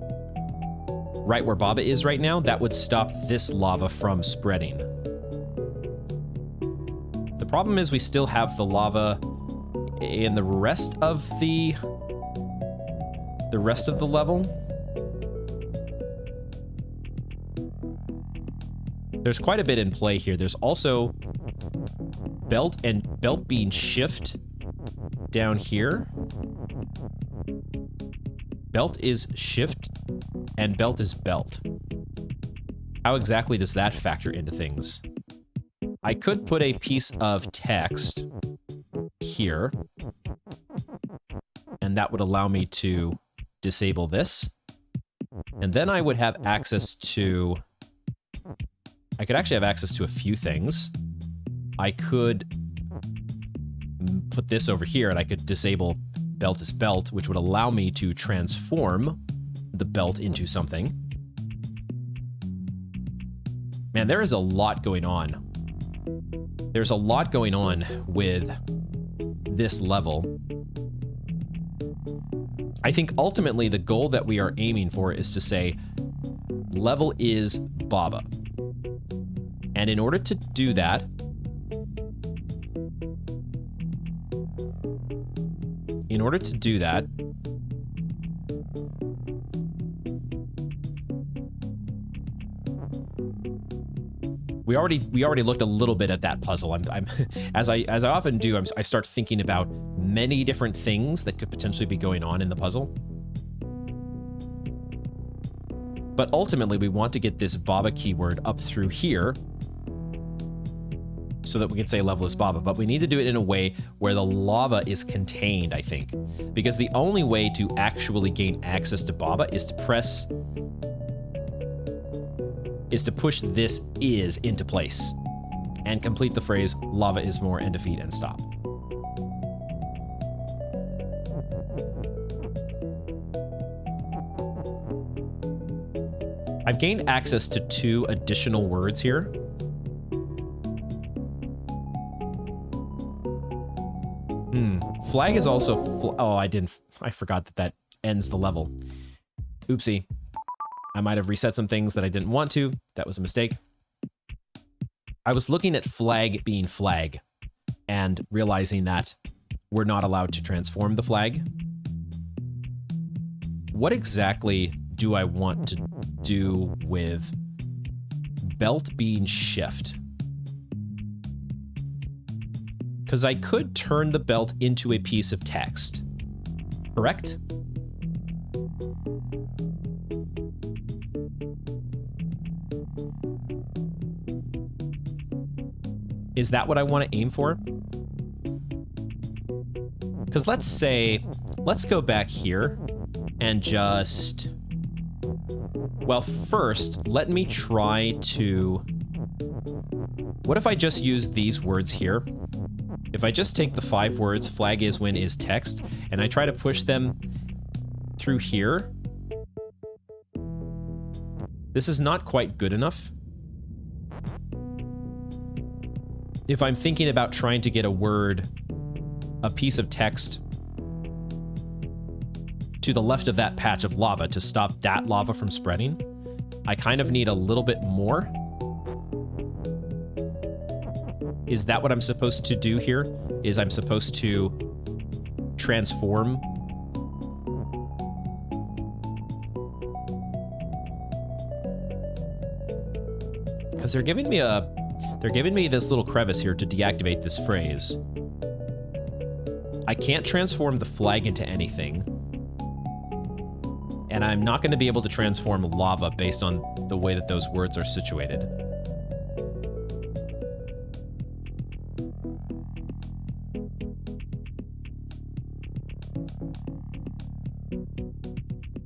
right where Baba is right now, that would stop this lava from spreading. The problem is we still have the lava in the rest of the level. There's quite a bit in play here. There's also belt and belt being shift down here. Belt is shift and belt is belt. How exactly does that factor into things? I could put a piece of text here. And that would allow me to disable this. And then I would have access to... I could actually have access to a few things. I could put this over here, and I could disable belt is belt, which would allow me to transform the belt into something. Man, there is a lot going on. There's a lot going on with this level. I think ultimately the goal that we are aiming for is to say, level is Baba. And in order to do that, we already looked a little bit at that puzzle. I'm as I often do, I start thinking about many different things that could potentially be going on in the puzzle. But ultimately, we want to get this Baba keyword up through here so that we can say level is Baba. But we need to do it in a way where the lava is contained, I think. Because the only way to actually gain access to Baba is to push this is into place and complete the phrase lava is more and defeat and stop. I've gained access to 2 additional words here. Flag is also... I forgot that ends the level. Oopsie. I might have reset some things that I didn't want to. That was a mistake. I was looking at flag being flag and realizing that we're not allowed to transform the flag. What exactly do I want to do with belt being shift? Because I could turn the belt into a piece of text, correct? Is that what I want to aim for? Because let's go back here and just... Well, first, let me try to... What if I just use these words here? If I just take the 5 words, flag is win is text, and I try to push them through here. This is not quite good enough. If I'm thinking about trying to get a word, a piece of text, to the left of that patch of lava to stop that lava from spreading, I kind of need a little bit more. Is that what I'm supposed to do here? Is I'm supposed to transform? Because they're giving me this little crevice here to deactivate this phrase. I can't transform the flag into anything. And I'm not going to be able to transform lava based on the way that those words are situated.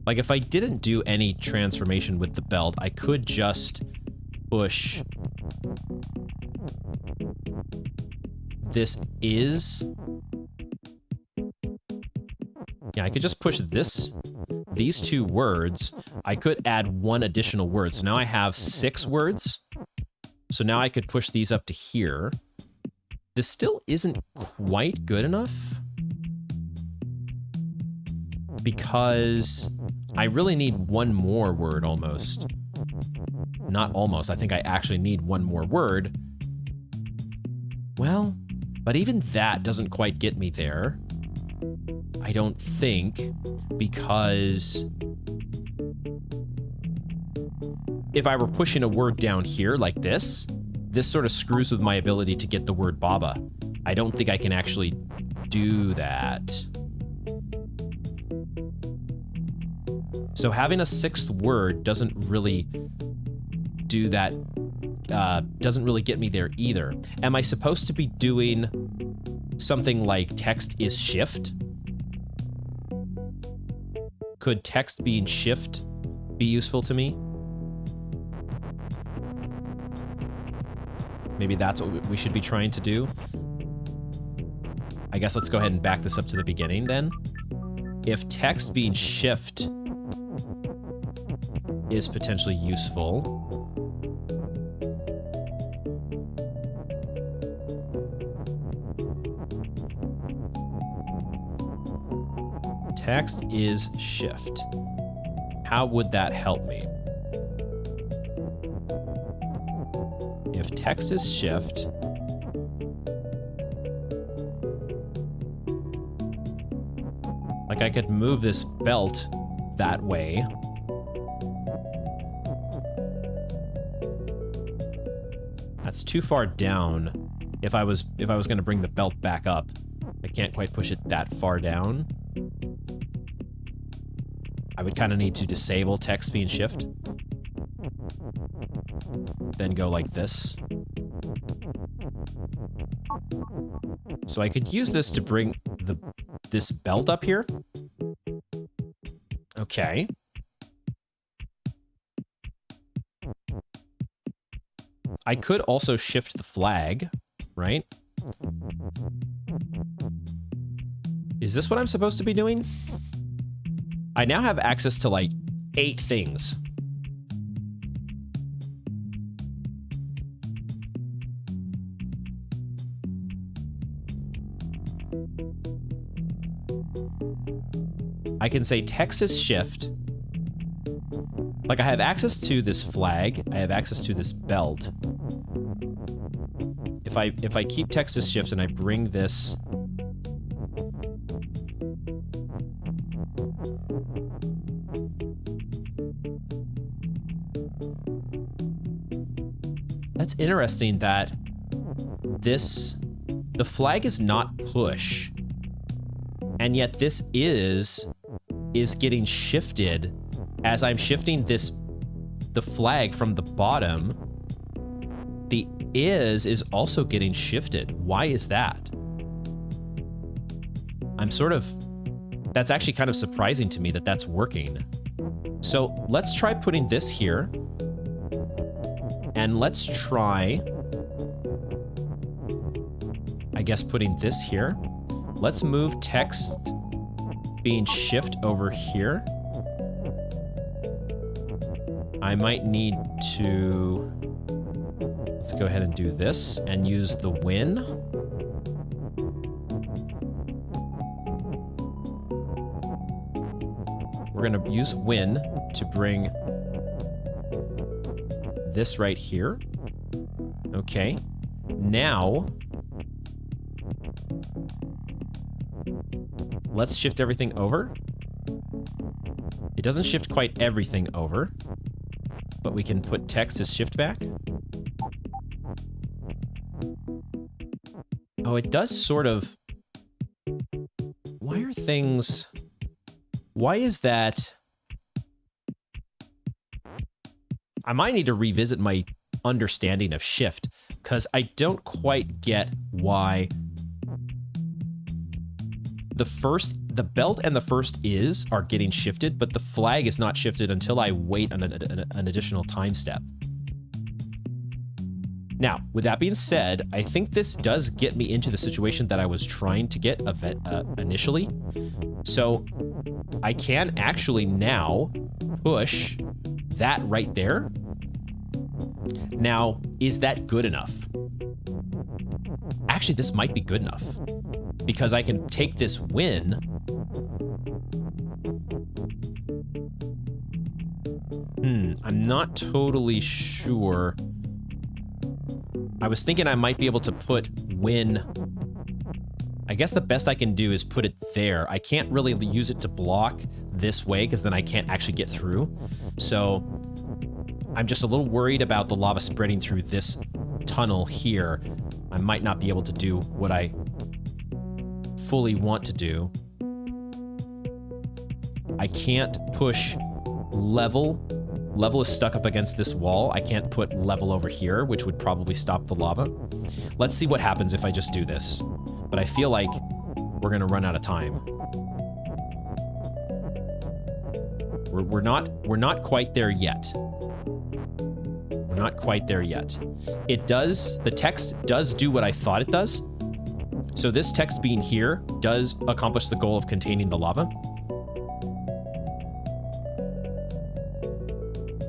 Like, if I didn't do any transformation with the belt, I could just push this is... Yeah, I could just push these 2 words. I could add 1 additional word. So now I have 6 words. So now I could push these up to here. This still isn't quite good enough, because I really need 1 more word almost. Not almost, I think I actually need 1 more word. Well, but even that doesn't quite get me there. I don't think, because if I were pushing a word down here like this sort of screws with my ability to get the word Baba. I don't think I can actually do that. So having a 6th word doesn't really do that, doesn't really get me there either. Am I supposed to be doing something like text is shift? Could text being shift be useful to me? Maybe that's what we should be trying to do. I guess let's go ahead and back this up to the beginning then. If text being shift is potentially useful, text is shift. How would that help me? If text is shift, like I could move this belt that way. That's too far down. If I was going to bring the belt back up, I can't quite push it that far down. I would kind of need to disable text being shift. Then go like this. So I could use this to bring this belt up here. Okay. I could also shift the flag, right? Is this what I'm supposed to be doing? I now have access to like 8 things. I can say text is shift. Like I have access to this flag, I have access to this belt. If I keep text as shift and I bring this That's interesting that the flag is not push, and yet this is getting shifted as I'm shifting the flag from the bottom. The is also getting shifted. Why is that? That's actually kind of surprising to me that that's working. So let's try putting this here. And let's try, I guess, putting this here. Let's move text being shift over here. I might need to, let's go ahead and do this and use the win. We're gonna use win to bring this right here. Okay. Now, let's shift everything over. It doesn't shift quite everything over, but we can put text as shift back. Oh, it does sort of... Why is that... I might need to revisit my understanding of shift, because I don't quite get why the belt and the first are getting shifted, but the flag is not shifted until I wait on an additional time step. Now, with that being said, I think this does get me into the situation that I was trying to get initially. So I can actually now push that right there. Now, is that good enough? Actually, this might be good enough, because I can take this win I'm not totally sure. I was thinking I might be able to put win. I guess the best I can do is put it there. I can't really use it to block this way, because then I can't actually get through. So I'm just a little worried about the lava spreading through this tunnel here. I might not be able to do what I fully want to do. I can't push level. Level is stuck up against this wall. I can't put level over here, which would probably stop the lava. Let's see what happens if I just do this. but I feel like we're gonna run out of time. We're not quite there yet. We're not quite there yet. The text does do what I thought it does. So this text being here does accomplish the goal of containing the lava.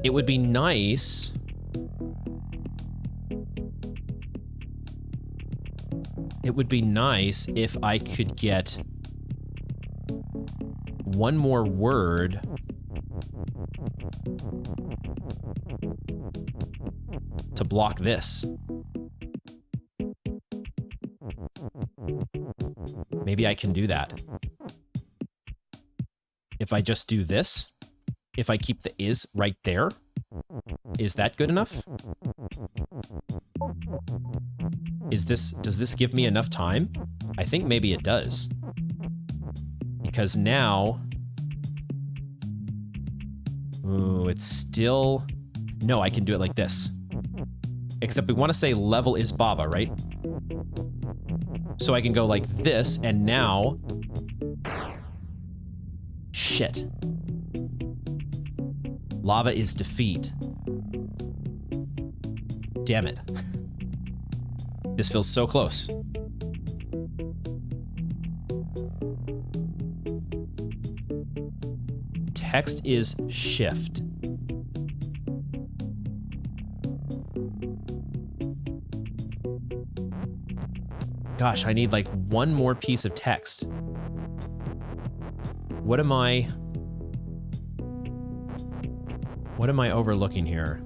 It would be nice. It would be nice if I could get one more word to block this. Maybe I can do that. If I just do this, if I keep the is right there, is that good enough? Does this give me enough time? I think maybe it does. Because now, ooh, it's still, no, I can do it like this. Except we want to say level is Baba, right? So I can go like this, and now, shit. Lava is defeat. Damn it. This feels so close. Text is shift. Gosh, I need like one more piece of text. What am I overlooking here?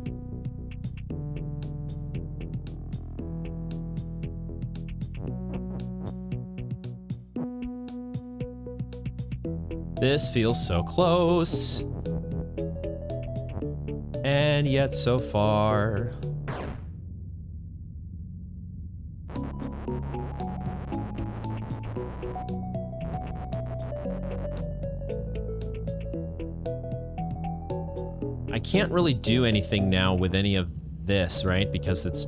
This feels so close. And yet so far. I can't really do anything now with any of this, right? Because it's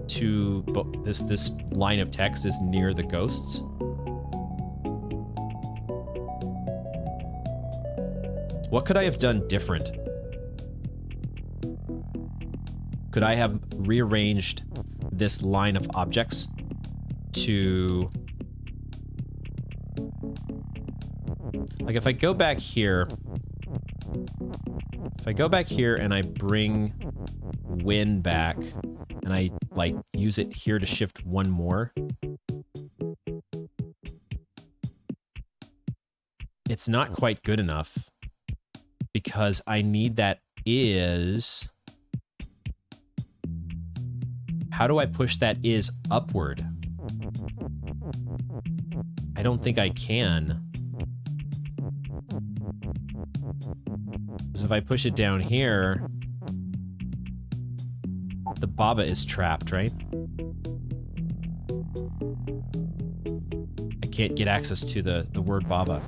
too, this line of text is near the ghosts. What could I have done different? Could I have rearranged this line of objects to, like if I go back here, and I bring Win back and I like use it here to shift one more, it's not quite good enough because I need that is. How do I push that is upward? I don't think I can. Because if I push it down here, the Baba is trapped, right? I can't get access to the word Baba.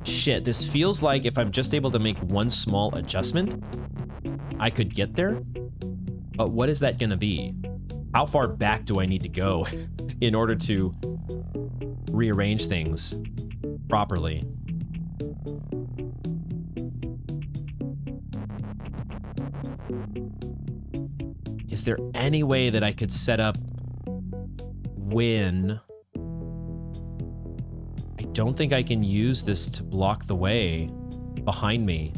Shit, this feels like if I'm just able to make one small adjustment, I could get there. But what is that gonna be? How far back do I need to go in order to rearrange things properly? Is there any way that I could set up Win? I don't think I can use this to block the way behind me.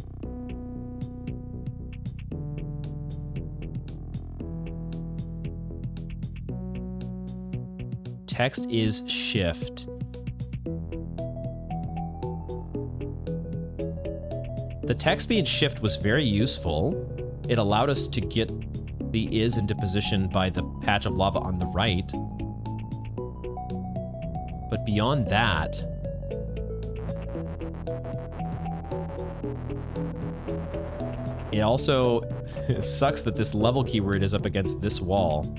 Text is shift. The text being shift was very useful. It allowed us to get the is into position by the patch of lava on the right. But beyond that, it also sucks that this level keyword is up against this wall.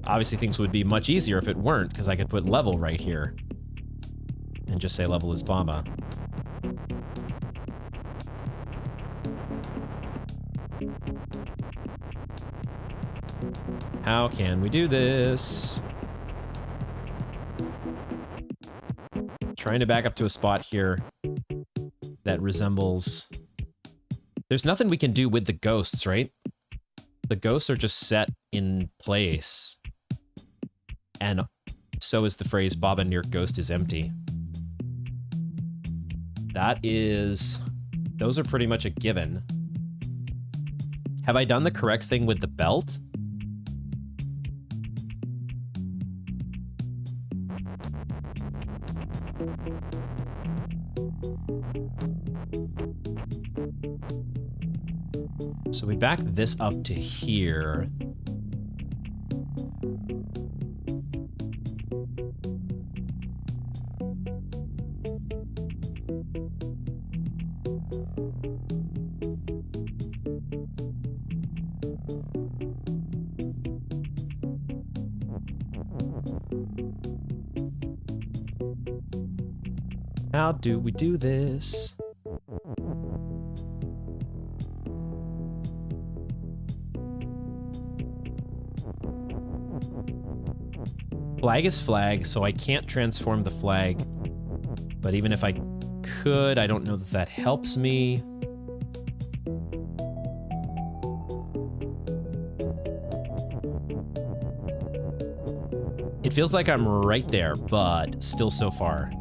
Obviously, things would be much easier if it weren't, because I could put level right here and just say level is Baba. How can we do this? Trying to back up to a spot here that resembles... There's nothing we can do with the ghosts, right? The ghosts are just set in place. And so is the phrase, Baba, your ghost is empty. That is... Those are pretty much a given. Have I done the correct thing with the belt? So we back this up to here. How do we do this? Flag is flag, so I can't transform the flag. But even if I could, I don't know that that helps me. It feels like I'm right there, but still so far.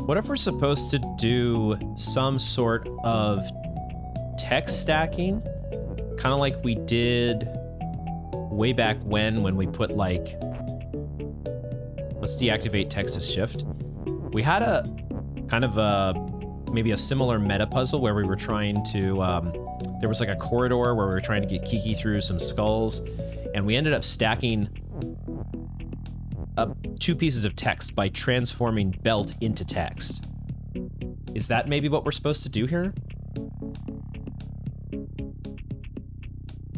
What if we're supposed to do some sort of text stacking? Kind of like we did way back when we put like... Let's deactivate text as shift. We had a kind of a... maybe a similar meta puzzle where we were trying to... there was like a corridor where we were trying to get Kiki through some skulls, and we ended up stacking up 2 pieces of text by transforming belt into text. Is that maybe what we're supposed to do here?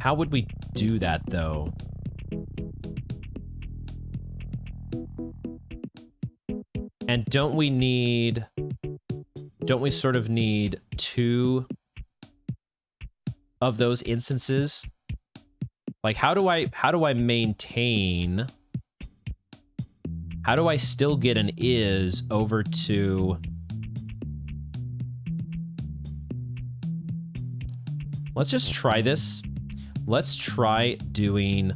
How would we do that, though? And don't we sort of need 2 of those instances? Like, how do I maintain... How do I still get an is over to... Let's just try this. Let's try doing...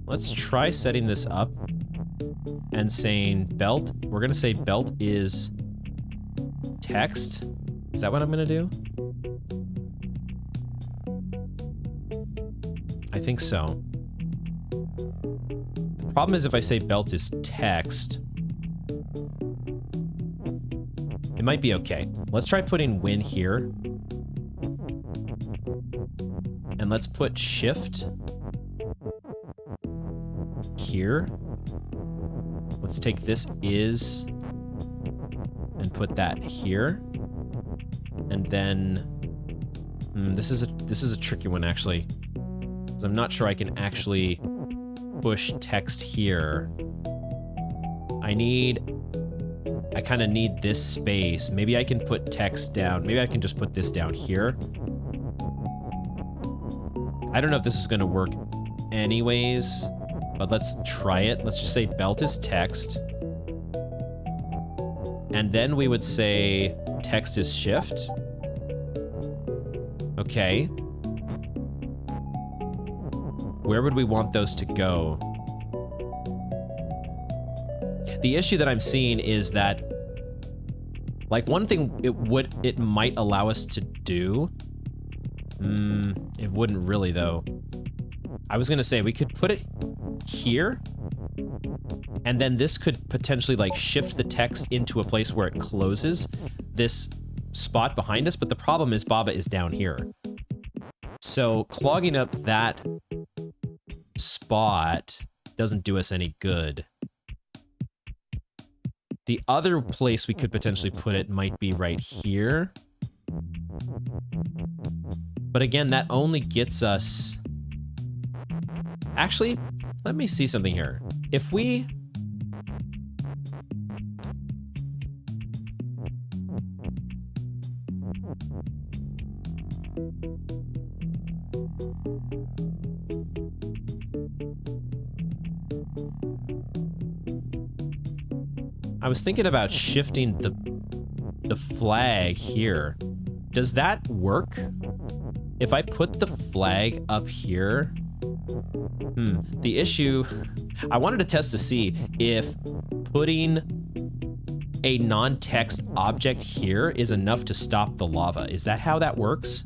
Let's try setting this up and saying belt. We're going to say belt is text. Is that what I'm going to do? I think so. The problem is if I say belt is text, it might be okay. Let's try putting win here. And let's put shift here. Let's take this is and put that here. And then this is a tricky one actually. Because I'm not sure I can actually push text here. I kind of need this space. Maybe I can put text down. Maybe I can just put this down here. I don't know if this is going to work anyways, but let's try it. Let's just say belt is text. And then we would say text is shift. Okay. Where would we want those to go? The issue that I'm seeing is that, like, one thing it might allow us to do. It wouldn't really though. I was gonna say we could put it here, and then this could potentially like shift the text into a place where it closes this spot behind us. But the problem is Baba is down here, so clogging up that spot doesn't do us any good. The other place we could potentially put it might be right here. But again, that only gets us Actually, let me see something here. If we... I was thinking about shifting the flag here. Does that work? If I put the flag up here... The issue... I wanted to test to see if putting a non-text object here is enough to stop the lava. Is that how that works?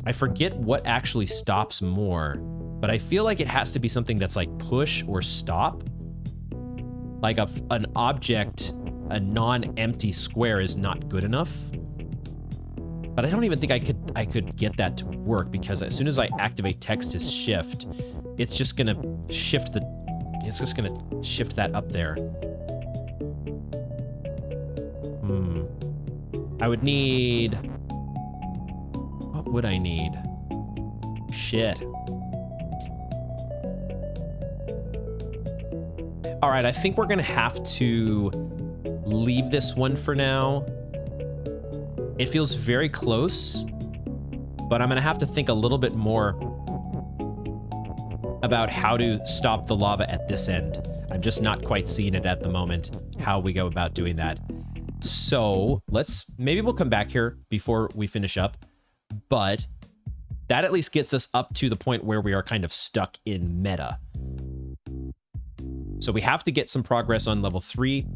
I forget what actually stops more, but I feel like it has to be something that's like push or stop. Like an object, a non-empty square is not good enough. But I don't even think I could get that to work, because as soon as I activate text to shift, it's just gonna shift that up there. I would need... What would I need? Shit. All right, I think we're gonna have to leave this one for now. It feels very close, but I'm gonna have to think a little bit more about how to stop the lava at this end. I'm just not quite seeing it at the moment, how we go about doing that. So maybe we'll come back here before we finish up, but that at least gets us up to the point where we are kind of stuck in meta. So we have to get some progress on level 3.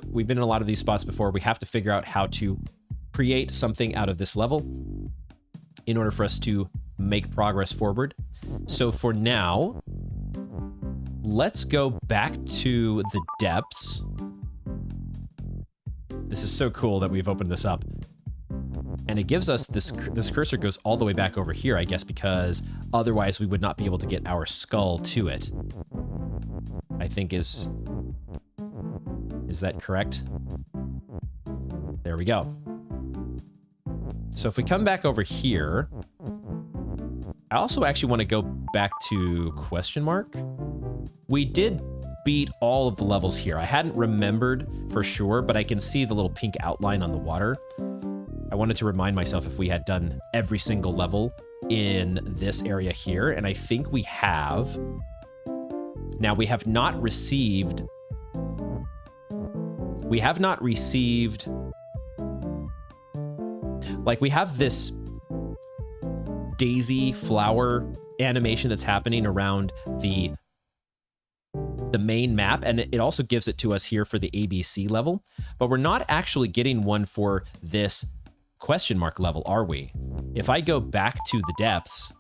We've been in a lot of these spots before. We have to figure out how to create something out of this level in order for us to make progress forward. So for now, let's go back to the depths. This is so cool that we've opened this up. And it gives us this cursor goes all the way back over here, I guess, because otherwise we would not be able to get our skull to it. I think is that correct? There we go. So if we come back over here, I also actually want to go back to question mark. We did beat all of the levels here. I hadn't remembered for sure, but I can see the little pink outline on the water. I wanted to remind myself if we had done every single level in this area here, and I think we have. Now, we have not received... Like, we have this daisy flower animation that's happening around the main map, and it also gives it to us here for the ABC level, but we're not actually getting one for this question mark level, are we? If I go back to the depths,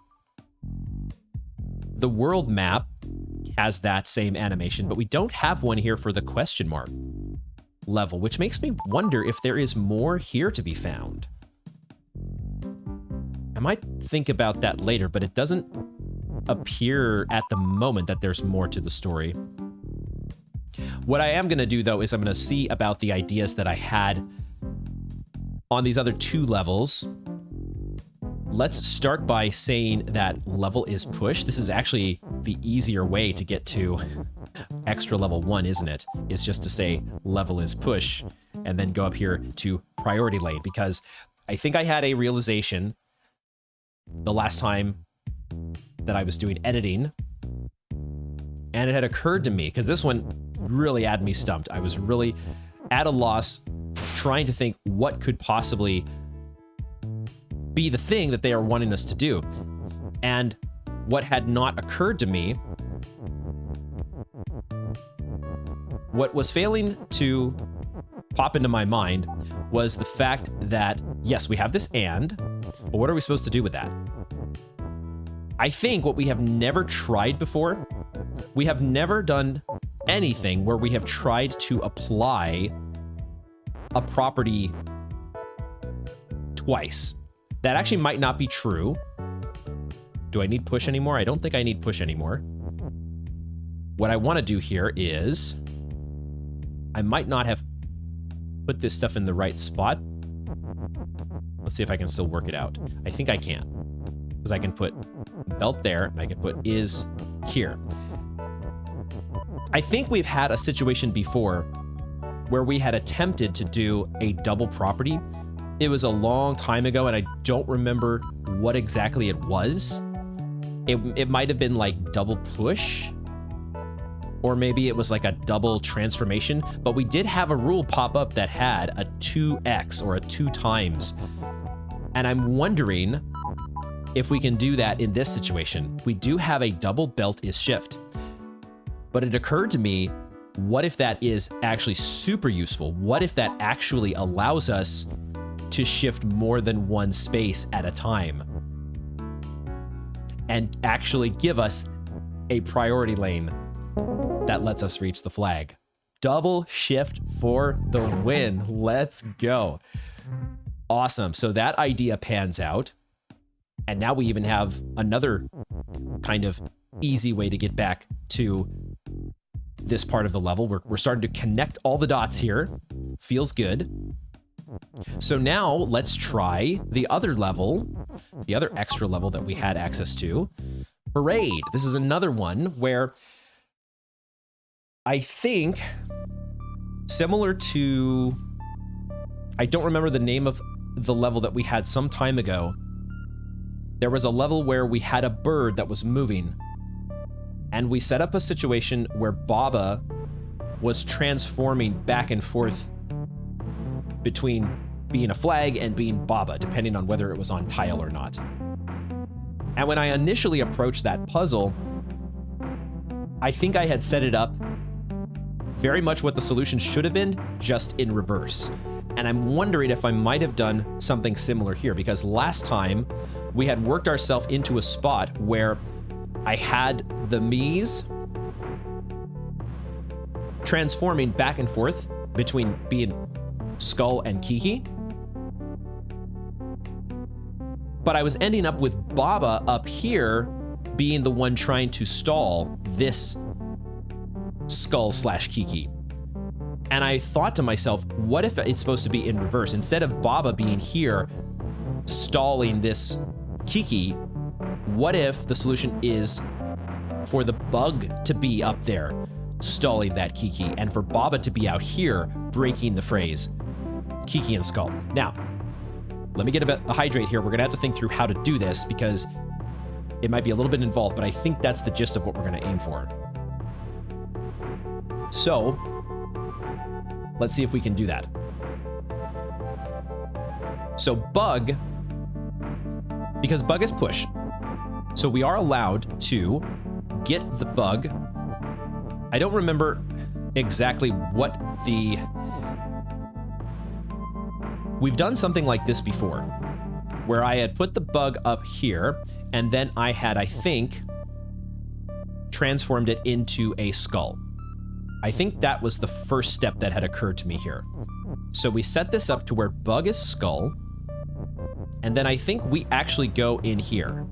the world map has that same animation, but we don't have one here for the question mark level, which makes me wonder if there is more here to be found. I might think about that later, but it doesn't appear at the moment that there's more to the story. What I am going to do, though, is I'm going to see about the ideas that I had on these other 2 levels. Let's start by saying that level is push. This is actually the easier way to get to extra level 1, isn't it? It's just to say level is push and then go up here to priority lane, because I think I had a realization the last time that I was doing editing, and it had occurred to me, because this one really had me stumped. I was really at a loss trying to think what could possibly be the thing that they are wanting us to do. And what had not occurred to me, what was failing to pop into my mind, was the fact that, yes, we have this and, but what are we supposed to do with that? I think what we have never tried before, we have never done anything where we have tried to apply a property twice. That actually might not be true. Do I need push anymore? I don't think I need push anymore. What I want to do here is, I might not have put this stuff in the right spot. Let's see if I can still work it out. I think I can. because I can put belt there and I can put is here. I think we've had a situation before where we had attempted to do a double property. It was a long time ago and I don't remember what exactly it was. It might have been like double push, or maybe it was like a double transformation, but we did have a rule pop up that had a 2x or a 2 times. And I'm wondering if we can do that in this situation. We do have a double belt is shift, but it occurred to me, what if that is actually super useful? What if that actually allows us to shift more than one space at a time and actually give us a priority lane that lets us reach the flag? Double shift for the win. Let's go. Awesome. So that idea pans out. And now we even have another kind of easy way to get back to this part of the level. We're starting to connect all the dots here. Feels good. So now let's try the other level, the other extra level that we had access to. Parade. This is another one where I think, similar to, I don't remember the name of the level that we had some time ago. There was a level where we had a bird that was moving, and we set up a situation where Baba was transforming back and forth between being a flag and being Baba, depending on whether it was on tile or not. And when I initially approached that puzzle, I think I had set it up very much what the solution should have been, just in reverse. And I'm wondering if I might have done something similar here, because last time we had worked ourselves into a spot where I had the Miis transforming back and forth between being Skull and Kiki. But I was ending up with Baba up here being the one trying to stall this Skull / Kiki. And I thought to myself, what if it's supposed to be in reverse? Instead of Baba being here stalling this Kiki, what if the solution is for the bug to be up there stalling that Kiki, and for Baba to be out here breaking the phrase Kiki and Skull? Now, let me get a bit of hydrate here. We're gonna have to think through how to do this because it might be a little bit involved, but I think that's the gist of what we're gonna aim for. So, let's see if we can do that. So bug, because bug is push, so we are allowed to get the bug. I don't remember exactly what the... We've done something like this before, where I had put the bug up here, and then I had, I think, transformed it into a skull. I think that was the first step that had occurred to me here. So we set this up to where bug is skull, and then I think we actually go in here.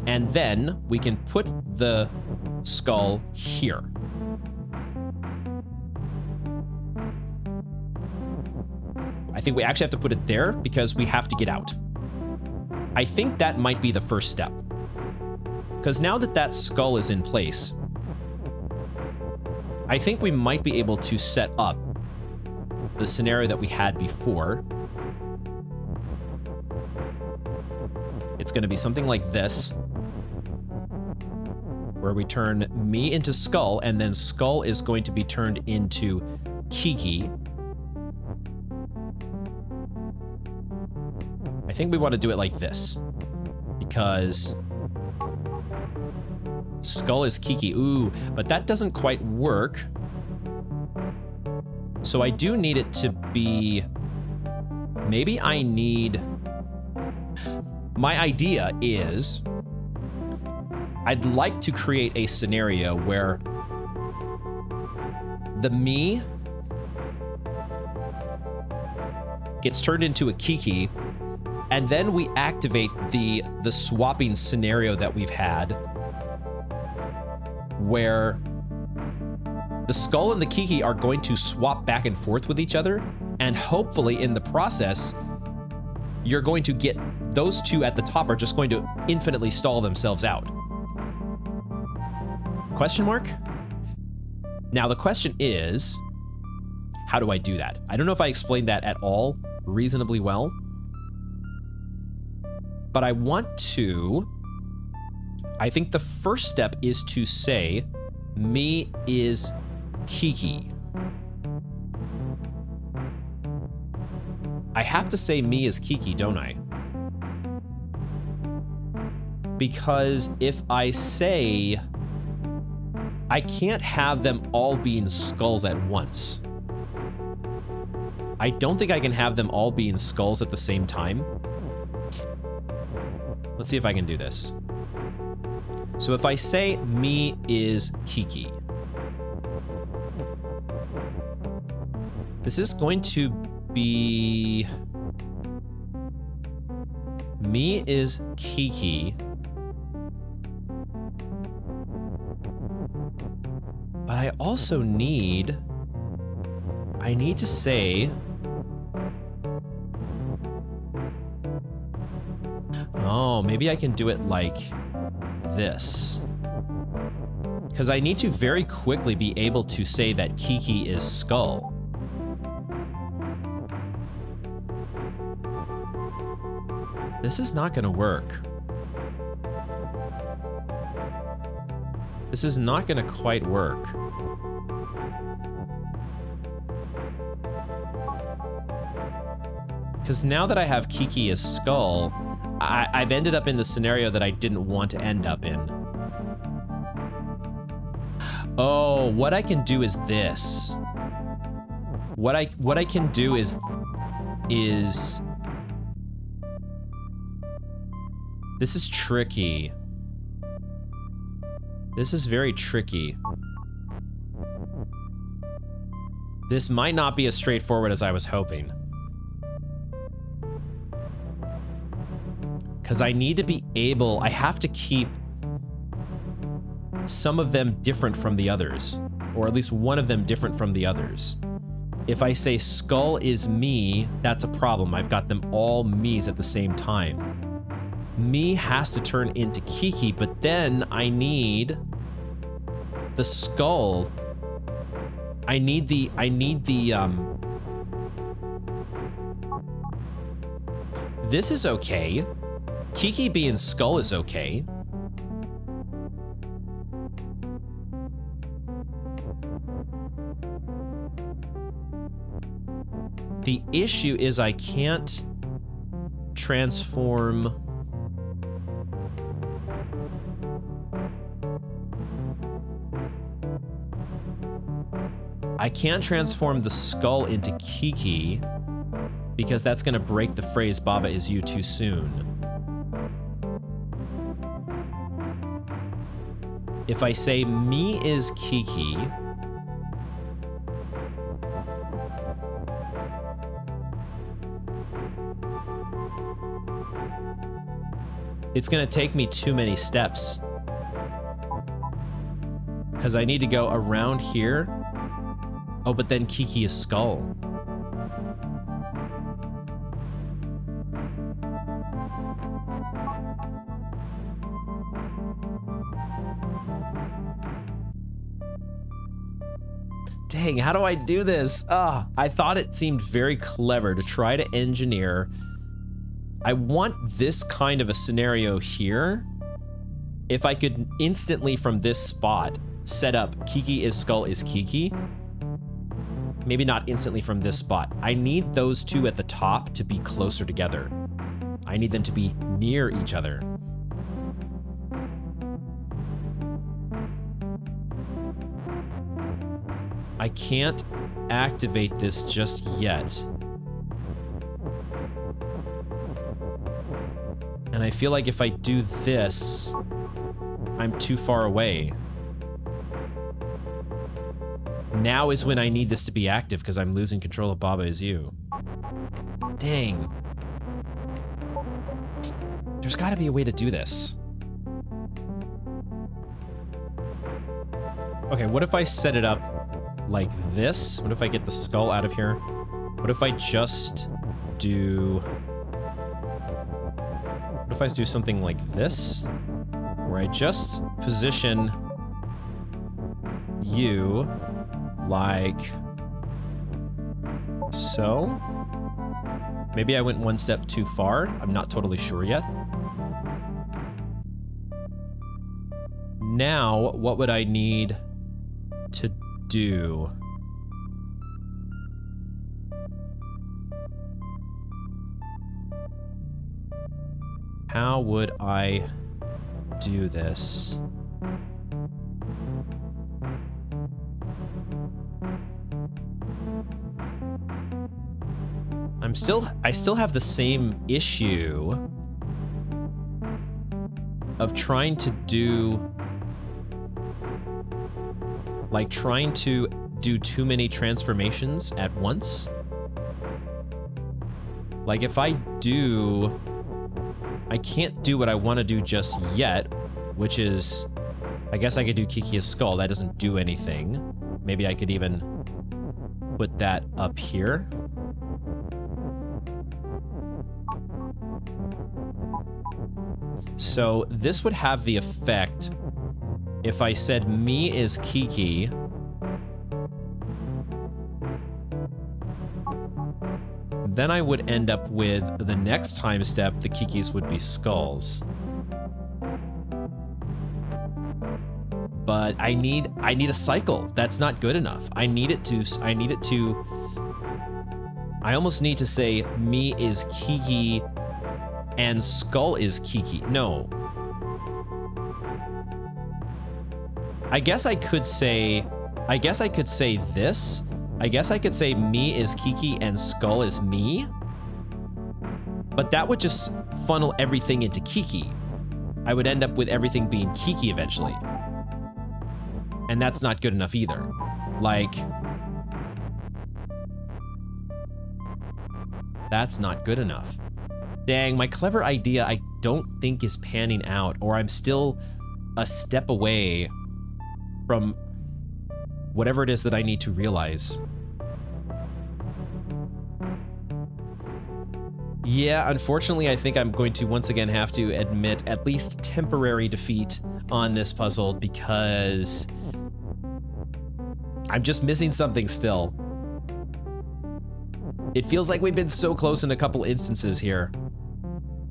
And then we can put the skull here. I think we actually have to put it there because we have to get out. I think that might be the first step. Because now that that skull is in place, I think we might be able to set up the scenario that we had before. It's going to be something like this, where we turn me into Skull, and then Skull is going to be turned into Kiki. I think we want to do it like this, because Skull is Kiki. Ooh, but that doesn't quite work. So I do need it to be... Maybe I need... My idea is... I'd like to create a scenario where the me gets turned into a Kiki, and then we activate the swapping scenario that we've had, where the Skull and the Kiki are going to swap back and forth with each other, and hopefully in the process, you're going to get those two at the top are just going to infinitely stall themselves out. Question mark? Now the question is, how do I do that? I don't know if I explained that at all reasonably well, but I want to. I think the first step is to say, me is Kiki. I have to say me is Kiki, don't I? Because if I say, I can't have them all being skulls at once. I don't think I can have them all being skulls at the same time. Let's see if I can do this. So if I say me is Kiki, this is going to be me is Kiki, but I also need to say, oh, maybe I can do it like this. Because I need to very quickly be able to say that Kiki is skull. This is not going to work. This is not going to quite work. Because now that I have Kiki as skull, I've ended up in the scenario that I didn't want to end up in. Oh, what I can do is this. What I can do is this is tricky. This is very tricky. This might not be as straightforward as I was hoping. Because I need to be able, I have to keep some of them different from the others, or at least one of them different from the others. If I say skull is me, that's a problem. I've got them all me's at the same time. Me has to turn into Kiki, but then I need the skull. I need the this is okay. Kiki being skull is okay. The issue is I can't transform. I can't transform the skull into Kiki because that's going to break the phrase Baba is you too soon. If I say me is Kiki, it's going to take me too many steps. Because I need to go around here. Oh, but then Kiki is skull. Dang, how do I do this? I thought it seemed very clever to try to engineer. I want this kind of a scenario here. If I could instantly from this spot set up Kiki is skull is Kiki. Maybe not instantly from this spot. I need those two at the top to be closer together. I need them to be near each other. I can't activate this just yet. And I feel like if I do this, I'm too far away. Now is when I need this to be active because I'm losing control of Baba is you. Dang. There's got to be a way to do this. Okay, what if I set it up like this? What if I get the skull out of here? What if I just do if I do something like this, where I just position you like so? Maybe I went one step too far. I'm not totally sure yet. Now, what would I need to do? How would I do this? I still have the same issue of trying to do, like trying to do too many transformations at once. Like if I can't do what I want to do just yet, which is, I guess I could do Kiki's skull. That doesn't do anything. Maybe I could even put that up here. So this would have the effect if I said me is Kiki. Then I would end up with the next time step, the Kikis would be skulls. But I need a cycle. That's not good enough. I almost need to say me is Kiki and skull is Kiki. No. I guess I could say this. I guess I could say me is Kiki and skull is me. But that would just funnel everything into Kiki. I would end up with everything being Kiki eventually. And that's not good enough either. Like, that's not good enough. Dang, my clever idea I don't think is panning out, or I'm still a step away from whatever it is that I need to realize. Yeah, unfortunately, I think I'm going to once again have to admit at least temporary defeat on this puzzle because I'm just missing something still. It feels like we've been so close in a couple instances here,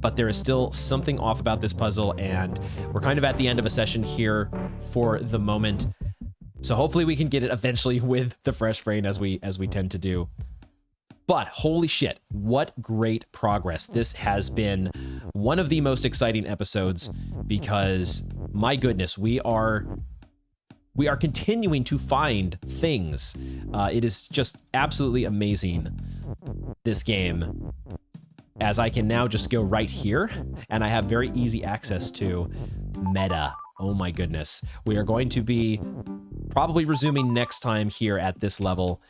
but there is still something off about this puzzle, and we're kind of at the end of a session here for the moment. So hopefully we can get it eventually with the fresh brain as we tend to do. But holy shit, what great progress. This has been one of the most exciting episodes because my goodness, we are continuing to find things. It is just absolutely amazing, this game, as I can now just go right here and I have very easy access to meta. Oh my goodness. We are going to be probably resuming next time here at this level.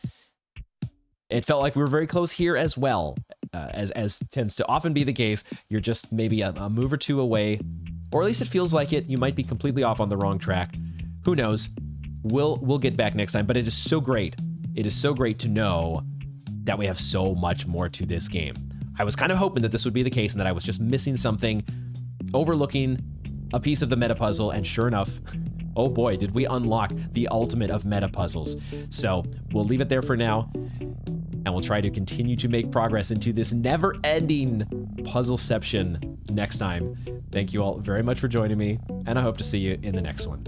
It felt like we were very close here as well, as tends to often be the case. You're just maybe a move or two away, or at least it feels like it. You might be completely off on the wrong track. Who knows? We'll get back next time, but it is so great. It is so great to know that we have so much more to this game. I was kind of hoping that this would be the case and that I was just missing something, overlooking a piece of the meta puzzle, and sure enough, oh boy, did we unlock the ultimate of meta puzzles. So we'll leave it there for now, and we'll try to continue to make progress into this never-ending Puzzleception next time. Thank you all very much for joining me, and I hope to see you in the next one.